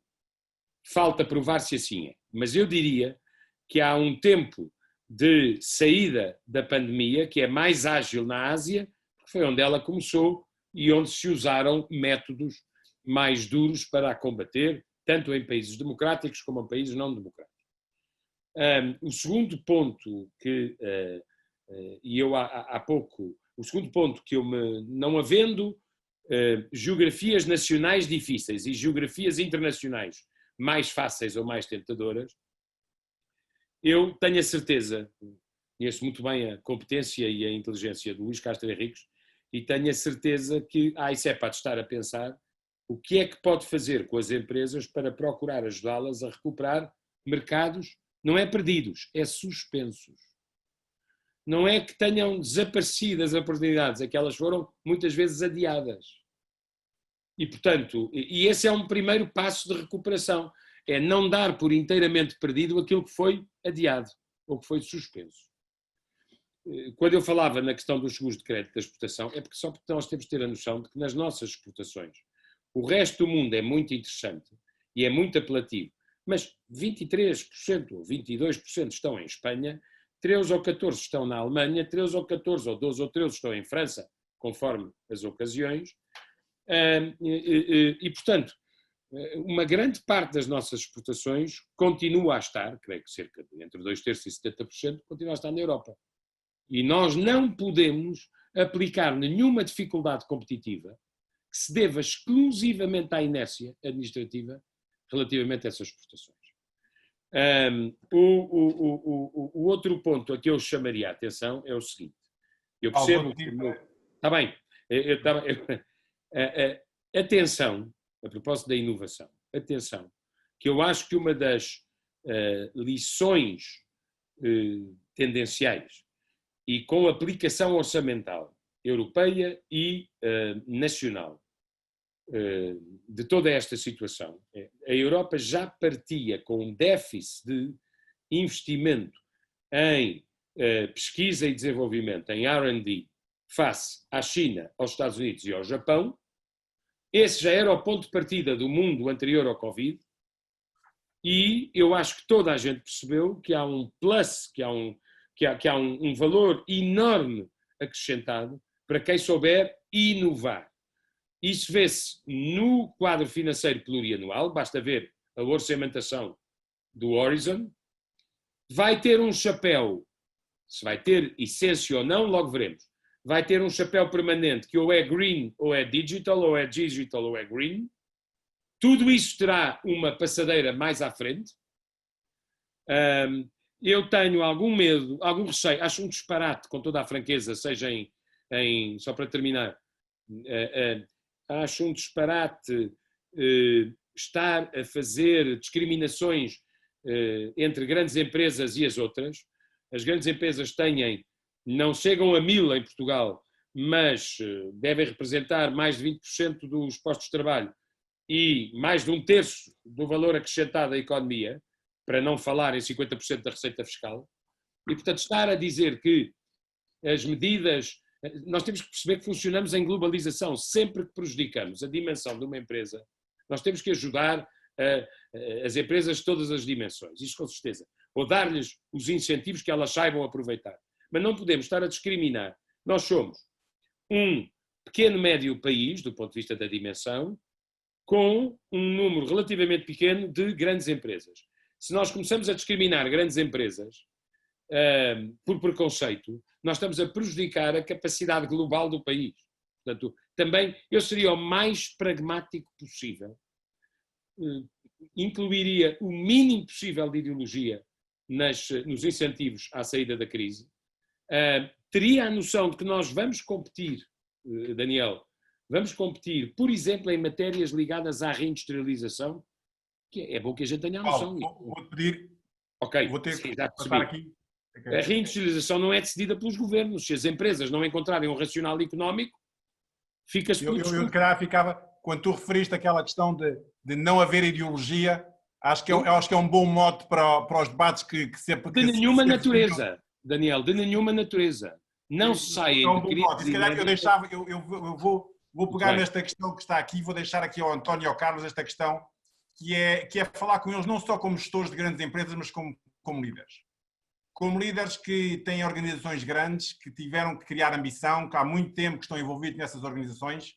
Falta provar se assim é. Mas eu diria que há um tempo de saída da pandemia que é mais ágil na Ásia, porque foi onde ela começou e onde se usaram métodos mais duros para a combater, tanto em países democráticos como em países não democráticos. O segundo ponto que, e eu há pouco, o segundo ponto que eu não havendo geografias nacionais difíceis e geografias internacionais mais fáceis ou mais tentadoras, eu tenho a certeza, conheço muito bem a competência e a inteligência do Luís Castro Henriques, e tenho a certeza que isso é para estar a pensar o que é que pode fazer com as empresas para procurar ajudá-las a recuperar mercados, não é perdidos, é suspensos. Não é que tenham desaparecido as oportunidades, é que elas foram muitas vezes adiadas. E, portanto, esse é um primeiro passo de recuperação. é não dar por inteiramente perdido aquilo que foi adiado ou que foi suspenso. Quando eu falava na questão dos seguros de crédito da exportação, é porque só porque nós temos de ter a noção de que nas nossas exportações o resto do mundo é muito interessante e é muito apelativo, mas 23% ou 22% estão em Espanha, 13 ou 14 estão na Alemanha, 13 ou 14 ou 12 ou 13 estão em França, conforme as ocasiões, e portanto, uma grande parte das nossas exportações continua a estar, creio que cerca de entre 2/3 e 70%, continua a estar na Europa. E nós não podemos aplicar nenhuma dificuldade competitiva que se deva exclusivamente à inércia administrativa relativamente a essas exportações. O outro ponto a que eu chamaria a atenção é o seguinte. Eu percebo... Está bem. Atenção, a propósito da inovação, atenção, que eu acho que uma das lições tendenciais e com aplicação orçamental europeia e nacional de toda esta situação, a Europa já partia com um déficit de investimento em pesquisa e desenvolvimento, em R&D, face à China, aos Estados Unidos e ao Japão. Esse já era o ponto de partida do mundo anterior ao Covid, e eu acho que toda a gente percebeu que há um plus, que há um valor enorme acrescentado para quem souber inovar. Isso vê-se no quadro financeiro plurianual, basta ver a orçamentação do Horizon. Vai ter um chapéu, se vai ter essência ou não, logo veremos. Vai ter um chapéu permanente que ou é green ou é digital ou é green. Tudo isso terá uma passadeira mais à frente. Eu tenho algum medo, algum receio, acho um disparate, com toda a franqueza, seja só para terminar, acho um disparate estar a fazer discriminações entre grandes empresas e as outras. As grandes empresas não chegam a 1000 em Portugal, mas devem representar mais de 20% dos postos de trabalho e mais de 1/3 do valor acrescentado à economia, para não falar em 50% da receita fiscal. E, portanto, estar a dizer que as medidas... Nós temos que perceber que funcionamos em globalização. Sempre que prejudicamos a dimensão de uma empresa, nós temos que ajudar as empresas de todas as dimensões, isso com certeza. Ou dar-lhes os incentivos que elas saibam aproveitar. Mas não podemos estar a discriminar. Nós somos um pequeno médio país, do ponto de vista da dimensão, com um número relativamente pequeno de grandes empresas. Se nós começamos a discriminar grandes empresas por preconceito, nós estamos a prejudicar a capacidade global do país. Portanto, também eu seria o mais pragmático possível, incluiria o mínimo possível de ideologia nos incentivos à saída da crise, teria a noção de que nós vamos competir, Daniel, vamos competir, por exemplo, em matérias ligadas à reindustrialização, que é bom que a gente tenha a noção. Vou pedir. Ok, vou ter sim, que já passar percebi. aqui. A reindustrialização não é decidida pelos governos. Se as empresas não encontrarem um racional económico, fica-se pelo discurso. Eu, se calhar, ficava, quando tu referiste aquela questão de não haver ideologia, acho que é um bom mote para os debates que sempre... De nenhuma natureza, Daniel, de nenhuma natureza. Não se saem... É um bom mote. Se calhar eu deixava... Eu vou pegar nesta questão que está aqui, vou deixar aqui ao António e ao Carlos esta questão, que é falar com eles não só como gestores de grandes empresas, mas como líderes. Como líderes que têm organizações grandes, que tiveram que criar ambição, que há muito tempo que estão envolvidos nessas organizações,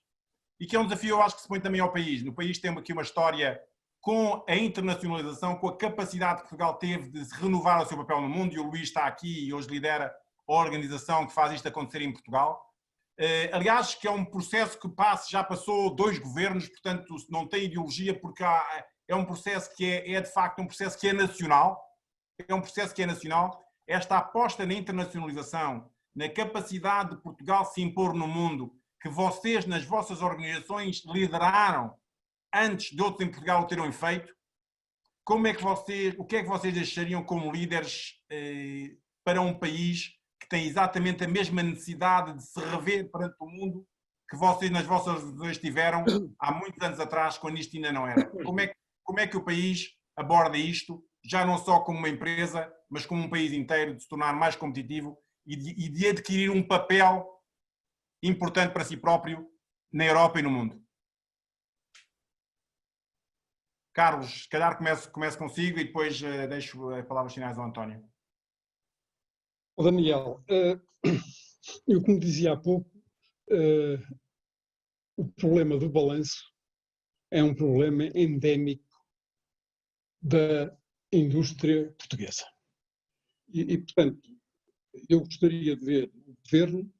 e que é um desafio, eu acho, que se põe também ao país. No país temos aqui uma história com a internacionalização, com a capacidade que Portugal teve de se renovar o seu papel no mundo, e o Luís está aqui e hoje lidera a organização que faz isto acontecer em Portugal. Aliás, que é um processo que já passou 2 governos, portanto não tem ideologia, porque é um processo que é de facto um processo que é nacional, Esta aposta na internacionalização, na capacidade de Portugal se impor no mundo, que vocês nas vossas organizações lideraram antes de outros em Portugal o terem feito, o que é que vocês achariam como líderes para um país que tem exatamente a mesma necessidade de se rever perante o mundo que vocês nas vossas organizações tiveram há muitos anos atrás, quando isto ainda não era? Como é que o país aborda isto, já não só como uma empresa, mas como um país inteiro, de se tornar mais competitivo e de adquirir um papel importante para si próprio na Europa e no mundo. Carlos, se calhar começo consigo e depois deixo as palavras finais ao António. Daniel, eu como dizia há pouco, o problema do balanço é um problema endémico da indústria portuguesa. Portanto, eu gostaria de ver o Governo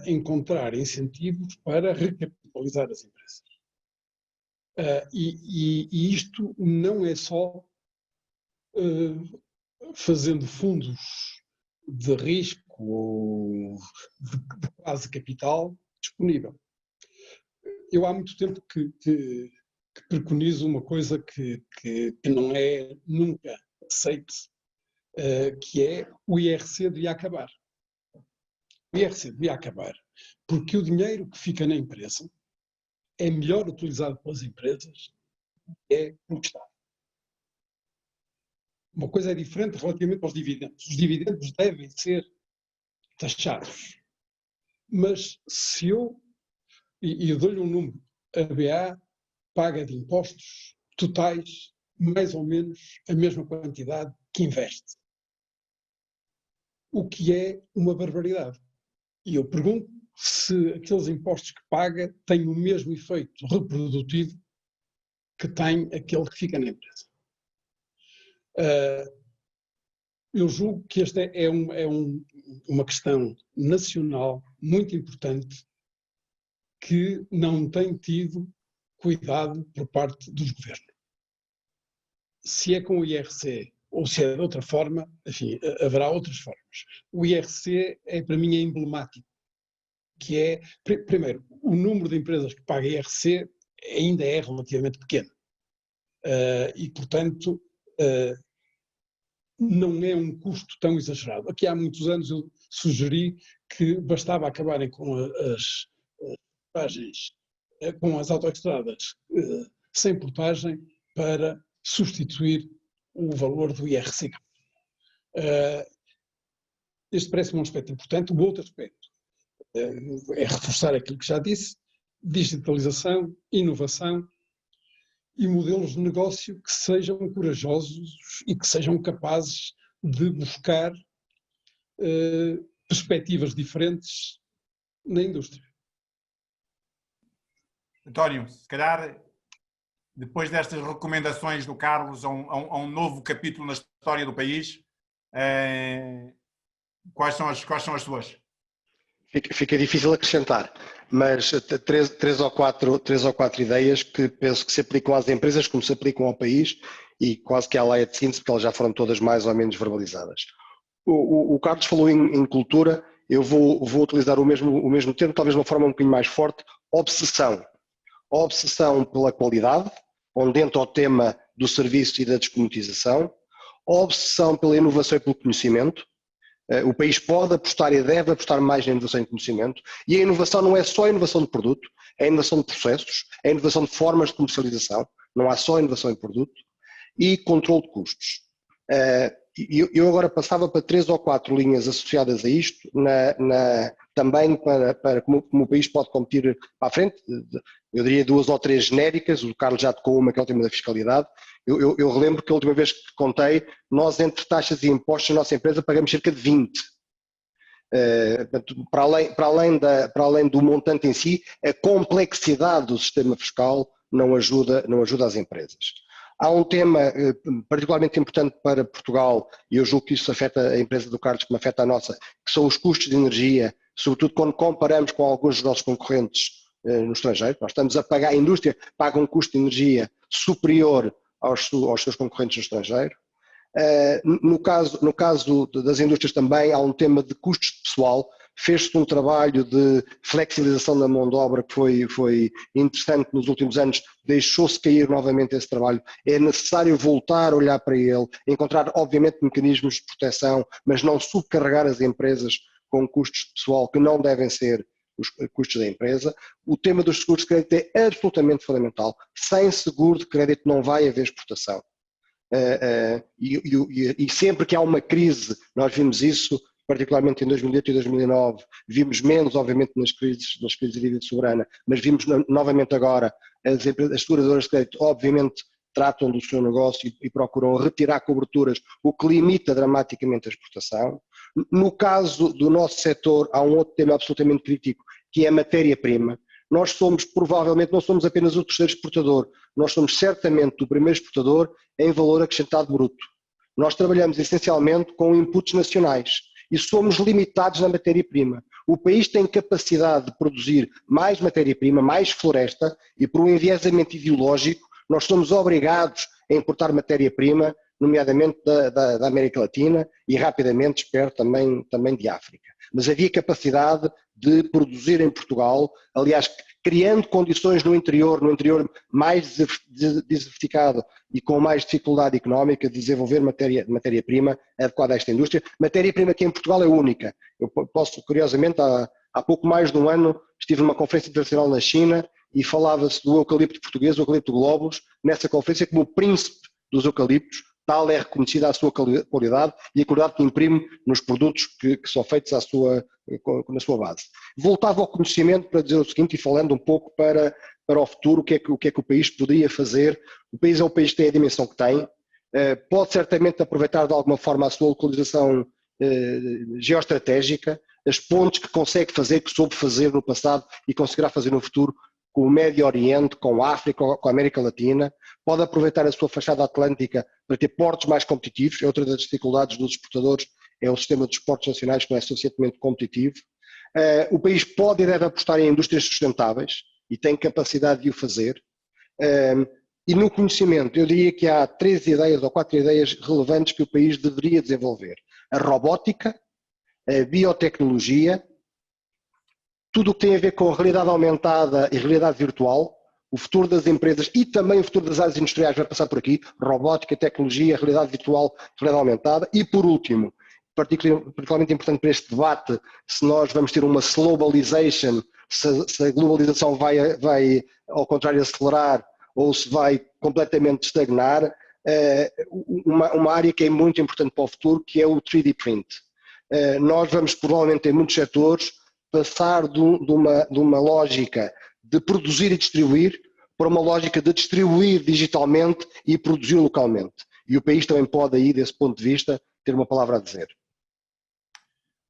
encontrar incentivos para recapitalizar as empresas. E isto não é só fazendo fundos de risco ou de quase capital disponível. Eu há muito tempo que preconizo uma coisa que não é nunca aceite, que é o IRC devia acabar. O IRC devia acabar porque o dinheiro que fica na empresa é melhor utilizado pelas empresas é pelo Estado. Uma coisa é diferente relativamente aos dividendos. Os dividendos devem ser taxados. Mas se eu dou-lhe um número, a BA paga de impostos totais mais ou menos a mesma quantidade que investe. O que é uma barbaridade. E eu pergunto se aqueles impostos que paga têm o mesmo efeito reprodutivo que tem aquele que fica na empresa. Eu julgo que esta é uma questão nacional muito importante que não tem tido cuidado por parte dos governos. Se é com o IRC ou se é de outra forma, enfim, haverá outras formas. O IRC para mim é emblemático, que é, primeiro, o número de empresas que paga IRC ainda é relativamente pequeno. E, portanto, não é um custo tão exagerado. Aqui há muitos anos eu sugeri que bastava acabarem com as portagens, com as autoestradas sem portagem para substituir o valor do IRC. Este parece-me um aspecto importante. O outro aspecto é reforçar aquilo que já disse: digitalização, inovação e modelos de negócio que sejam corajosos e que sejam capazes de buscar perspectivas diferentes na indústria. António, se calhar, depois destas recomendações do Carlos a um novo capítulo na história do país, quais são as suas? Fica difícil acrescentar, mas três ou quatro ideias que penso que se aplicam às empresas como se aplicam ao país e quase que à lei de síntese, porque elas já foram todas mais ou menos verbalizadas. O Carlos falou em cultura, eu vou utilizar o mesmo termo, talvez de uma forma um bocadinho mais forte: obsessão. A obsessão pela qualidade, onde entra o tema do serviço e da descomoditização, a obsessão pela inovação e pelo conhecimento. O país pode apostar e deve apostar mais na inovação e conhecimento, e a inovação não é só a inovação de produto, é a inovação de processos, é a inovação de formas de comercialização, não há só inovação em produto, e controle de custos. Eu agora passava para 3 ou 4 linhas associadas a isto, também para como o país pode competir para a frente. Eu diria 2 ou 3 genéricas, o Carlos já tocou uma, que é o tema da fiscalidade. Eu relembro que a última vez que contei, nós entre taxas e impostos na nossa empresa pagamos cerca de 20. Para além do montante em si, a complexidade do sistema fiscal não ajuda as empresas. Há um tema particularmente importante para Portugal, e eu julgo que isso afeta a empresa do Carlos como afeta a nossa, que são os custos de energia, sobretudo quando comparamos com alguns dos nossos concorrentes no estrangeiro. Nós estamos a pagar, a indústria paga um custo de energia superior aos seus concorrentes no estrangeiro. No caso das indústrias também há um tema de custos de pessoal. Fez-se um trabalho de flexibilização da mão de obra que foi interessante nos últimos anos, deixou-se cair novamente esse trabalho. É necessário voltar a olhar para ele, encontrar obviamente mecanismos de proteção, mas não subcarregar as empresas com custos de pessoal que não devem ser os custos da empresa. O tema dos seguros de crédito é absolutamente fundamental. Sem seguro de crédito não vai haver exportação. E sempre que há uma crise, nós vimos isso, particularmente em 2008 e 2009, vimos menos, obviamente, nas crises de dívida soberana, mas vimos novamente agora as seguradoras de crédito, obviamente, tratam do seu negócio e procuram retirar coberturas, o que limita dramaticamente a exportação. No caso do nosso setor, há um outro tema absolutamente crítico, que é a matéria-prima. Nós provavelmente, não somos apenas o terceiro exportador, nós somos certamente o primeiro exportador em valor acrescentado bruto. Nós trabalhamos essencialmente com inputs nacionais e somos limitados na matéria-prima. O país tem capacidade de produzir mais matéria-prima, mais floresta, e por um enviesamento ideológico nós somos obrigados a importar matéria-prima, nomeadamente da América Latina e rapidamente, espero, também de África. Mas havia capacidade de produzir em Portugal, aliás, criando condições no interior mais diversificado e com mais dificuldade económica de desenvolver matéria-prima adequada a esta indústria. Matéria-prima que em Portugal é única. Eu posso, curiosamente, há pouco mais de um ano, estive numa conferência internacional na China e falava-se do eucalipto português, o eucalipto globus, nessa conferência como o príncipe dos eucaliptos. Tal é reconhecida a sua qualidade e a qualidade que imprime nos produtos que são feitos na sua base. Voltava ao conhecimento para dizer o seguinte, e falando um pouco para o futuro, o que é que o país poderia fazer. O país é um país que tem a dimensão que tem, pode certamente aproveitar de alguma forma a sua localização geoestratégica, as pontes que consegue fazer, que soube fazer no passado e conseguirá fazer no futuro, com o Médio Oriente, com a África, com a América Latina, pode aproveitar a sua fachada atlântica para ter portos mais competitivos. Outra das dificuldades dos exportadores é o sistema dos portos nacionais, que não é suficientemente competitivo. O país pode e deve apostar em indústrias sustentáveis e tem capacidade de o fazer. E no conhecimento, eu diria que há 3 ideias ou 4 ideias relevantes que o país deveria desenvolver. A robótica, a biotecnologia, tudo o que tem a ver com a realidade aumentada e realidade virtual, o futuro das empresas e também o futuro das áreas industriais vai passar por aqui, robótica, tecnologia, realidade virtual, realidade aumentada. E por último, particularmente importante para este debate, se nós vamos ter uma slowbalization, se a globalização vai ao contrário acelerar ou se vai completamente estagnar, uma área que é muito importante para o futuro, que é o 3D print. Nós vamos provavelmente em muitos setores passar de uma lógica de produzir e distribuir para uma lógica de distribuir digitalmente e produzir localmente. E o país também pode aí, desse ponto de vista, ter uma palavra a dizer.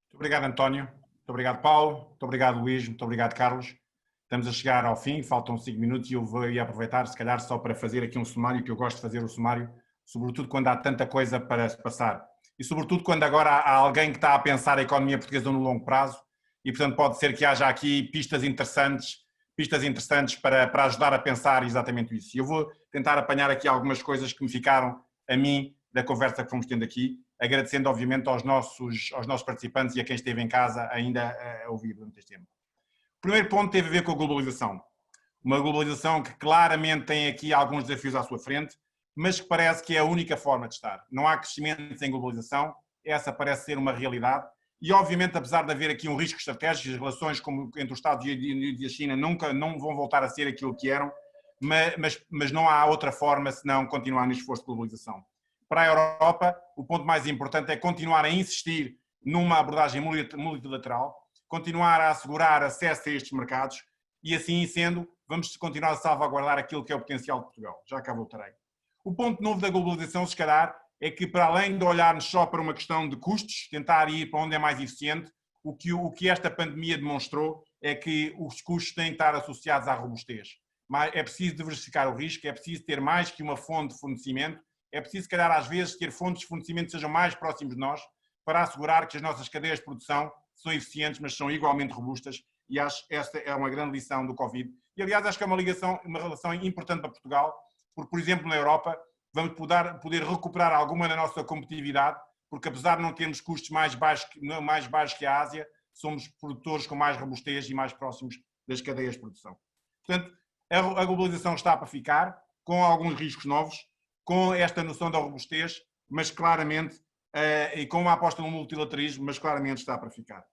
Muito obrigado, António. Muito obrigado, Paulo. Muito obrigado, Luís. Muito obrigado, Carlos. Estamos a chegar ao fim, faltam 5 minutos e eu vou aproveitar, se calhar, só para fazer aqui um sumário, que eu gosto de fazer o sumário, sobretudo quando há tanta coisa para se passar. E sobretudo quando agora há alguém que está a pensar a economia portuguesa no longo prazo e, portanto, pode ser que haja aqui pistas interessantes para ajudar a pensar exatamente isso. E eu vou tentar apanhar aqui algumas coisas que me ficaram a mim da conversa que fomos tendo aqui, agradecendo, obviamente, aos nossos participantes e a quem esteve em casa ainda a ouvir durante este tempo. O primeiro ponto teve a ver com a globalização. Uma globalização que claramente tem aqui alguns desafios à sua frente, mas que parece que é a única forma de estar. Não há crescimento sem globalização, essa parece ser uma realidade. E, obviamente, apesar de haver aqui um risco estratégico, as relações entre os Estados Unidos e a China não vão voltar a ser aquilo que eram, mas não há outra forma senão continuar no esforço de globalização. Para a Europa, o ponto mais importante é continuar a insistir numa abordagem multilateral, continuar a assegurar acesso a estes mercados e, assim sendo, vamos continuar a salvaguardar aquilo que é o potencial de Portugal. Já cá voltarei. O ponto novo da globalização, se calhar, é que, para além de olharmos só para uma questão de custos, tentar ir para onde é mais eficiente, o que esta pandemia demonstrou é que os custos têm que estar associados à robustez. É preciso diversificar o risco, é preciso ter mais que uma fonte de fornecimento, é preciso, se calhar, às vezes, ter fontes de fornecimento que sejam mais próximos de nós, para assegurar que as nossas cadeias de produção são eficientes, mas são igualmente robustas, e acho que esta é uma grande lição do Covid. E, aliás, acho que é uma relação importante para Portugal, porque, por exemplo, na Europa, vamos poder recuperar alguma da nossa competitividade, porque apesar de não termos custos mais baixos que a Ásia, somos produtores com mais robustez e mais próximos das cadeias de produção. Portanto, a globalização está para ficar, com alguns riscos novos, com esta noção da robustez, mas claramente, e com uma aposta no multilateralismo, mas claramente está para ficar.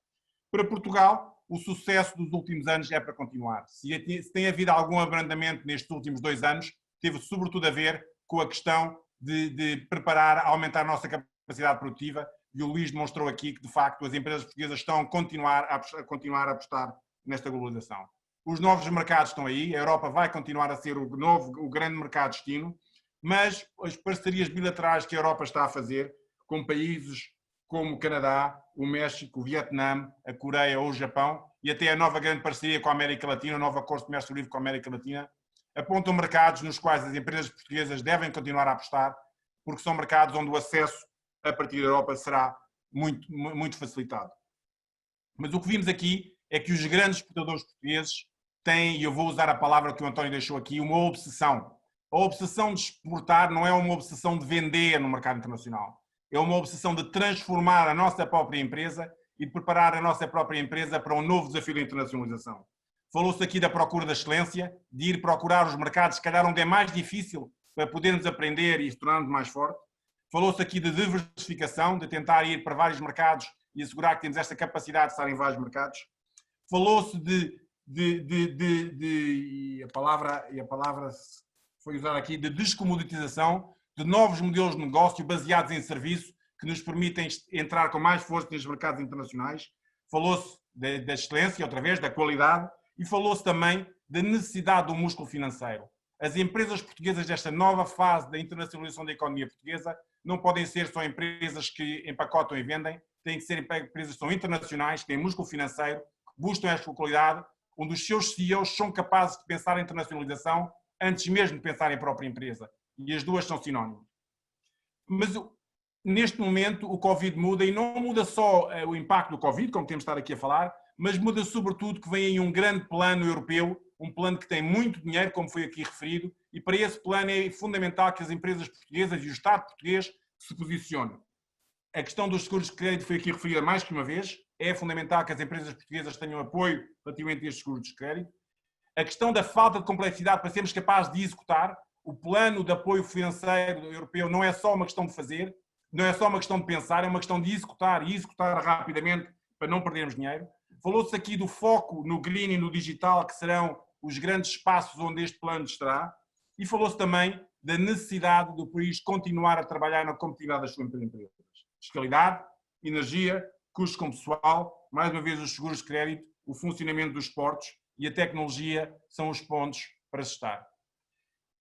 Para Portugal, o sucesso dos últimos anos é para continuar. Se tem havido algum abrandamento nestes últimos 2 anos, teve sobretudo a ver com a questão de preparar, aumentar a nossa capacidade produtiva, e o Luís demonstrou aqui que, de facto, as empresas portuguesas estão a continuar a apostar nesta globalização. Os novos mercados estão aí, a Europa vai continuar a ser o grande mercado de destino, mas as parcerias bilaterais que a Europa está a fazer com países como o Canadá, o México, o Vietnã, a Coreia ou o Japão, e até a nova grande parceria com a América Latina, o novo acordo de comércio livre com a América Latina, apontam mercados nos quais as empresas portuguesas devem continuar a apostar, porque são mercados onde o acesso a partir da Europa será muito facilitado. Mas o que vimos aqui é que os grandes exportadores portugueses têm, e eu vou usar a palavra que o António deixou aqui, uma obsessão. A obsessão de exportar não é uma obsessão de vender no mercado internacional. É uma obsessão de transformar a nossa própria empresa e de preparar a nossa própria empresa para um novo desafio da internacionalização. Falou-se aqui da procura da excelência, de ir procurar os mercados, se calhar onde é mais difícil para podermos aprender e tornar-nos mais fortes. Falou-se aqui de diversificação, de tentar ir para vários mercados e assegurar que temos esta capacidade de estar em vários mercados. Falou-se e a palavra foi usada aqui, de descomoditização, de novos modelos de negócio baseados em serviço que nos permitem entrar com mais força nos mercados internacionais. Falou-se da excelência, outra vez, da qualidade, e falou-se também da necessidade do músculo financeiro. As empresas portuguesas desta nova fase da internacionalização da economia portuguesa não podem ser só empresas que empacotam e vendem, têm que ser empresas que são internacionais, que têm músculo financeiro, que buscam esta qualidade, onde os seus CEOs são capazes de pensar em internacionalização antes mesmo de pensar em própria empresa. E as duas são sinónimos. Mas neste momento o Covid muda, e não muda só o impacto do Covid, como temos estado aqui a falar, mas muda sobretudo que vem aí um grande plano europeu, um plano que tem muito dinheiro, como foi aqui referido, e para esse plano é fundamental que as empresas portuguesas e o Estado português se posicionem. A questão dos seguros de crédito foi aqui referida mais que uma vez, é fundamental que as empresas portuguesas tenham apoio relativamente a estes seguros de crédito. A questão da falta de complexidade para sermos capazes de executar, o plano de apoio financeiro europeu não é só uma questão de fazer, não é só uma questão de pensar, é uma questão de executar e executar rapidamente para não perdermos dinheiro. Falou-se aqui do foco no green e no digital, que serão os grandes espaços onde este plano estará, e falou-se também da necessidade do país continuar a trabalhar na competitividade das suas empresas. Fiscalidade, energia, custos com pessoal, mais uma vez os seguros de crédito, o funcionamento dos portos e a tecnologia são os pontos para se estar.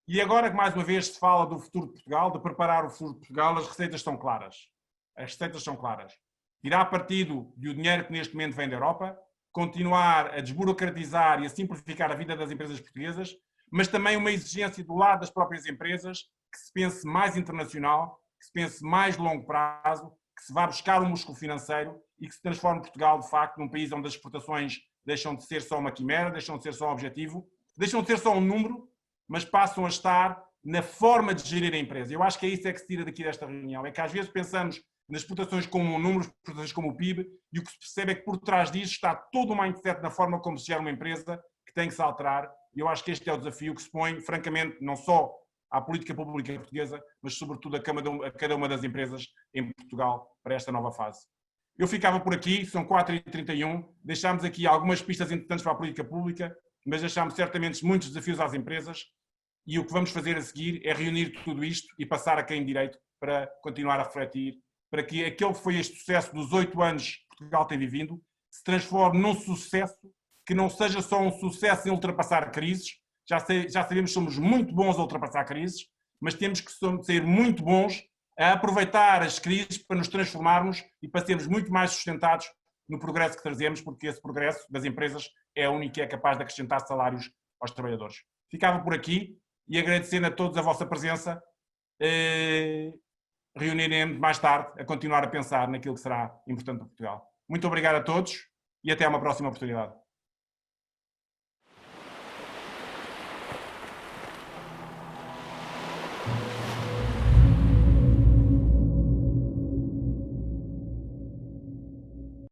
E agora que mais uma vez se fala do futuro de Portugal, de preparar o futuro de Portugal, as receitas estão claras. As receitas são claras. Tirar partido do dinheiro que neste momento vem da Europa, continuar a desburocratizar e a simplificar a vida das empresas portuguesas, mas também uma exigência do lado das próprias empresas que se pense mais internacional, que se pense mais longo prazo, que se vá buscar um músculo financeiro e que se transforme Portugal, de facto, num país onde as exportações deixam de ser só uma quimera, deixam de ser só um objetivo, deixam de ser só um número, mas passam a estar na forma de gerir a empresa. Eu acho que é isso que se tira daqui desta reunião, é que às vezes pensamos nas exportações como um número, exportações como o PIB, e o que se percebe é que por trás disso está todo o mindset na forma como se gera uma empresa que tem que se alterar, e eu acho que este é o desafio que se põe, francamente, não só à política pública portuguesa, mas sobretudo a cada uma das empresas em Portugal para esta nova fase. Eu ficava por aqui, são 4h31, deixámos aqui algumas pistas importantes para a política pública, mas deixámos certamente muitos desafios às empresas, e o que vamos fazer a seguir é reunir tudo isto e passar a quem direito para continuar a refletir, para que aquele que foi este sucesso dos 8 anos que Portugal tem vivido se transforme num sucesso que não seja só um sucesso em ultrapassar crises. Já sabemos que somos muito bons a ultrapassar crises, mas temos que ser muito bons a aproveitar as crises para nos transformarmos e para sermos muito mais sustentados no progresso que trazemos, porque esse progresso das empresas é o único que é capaz de acrescentar salários aos trabalhadores. Ficava por aqui e agradecendo a todos a vossa presença. Reuniremos mais tarde a continuar a pensar naquilo que será importante para Portugal. Muito obrigado a todos e até uma próxima oportunidade.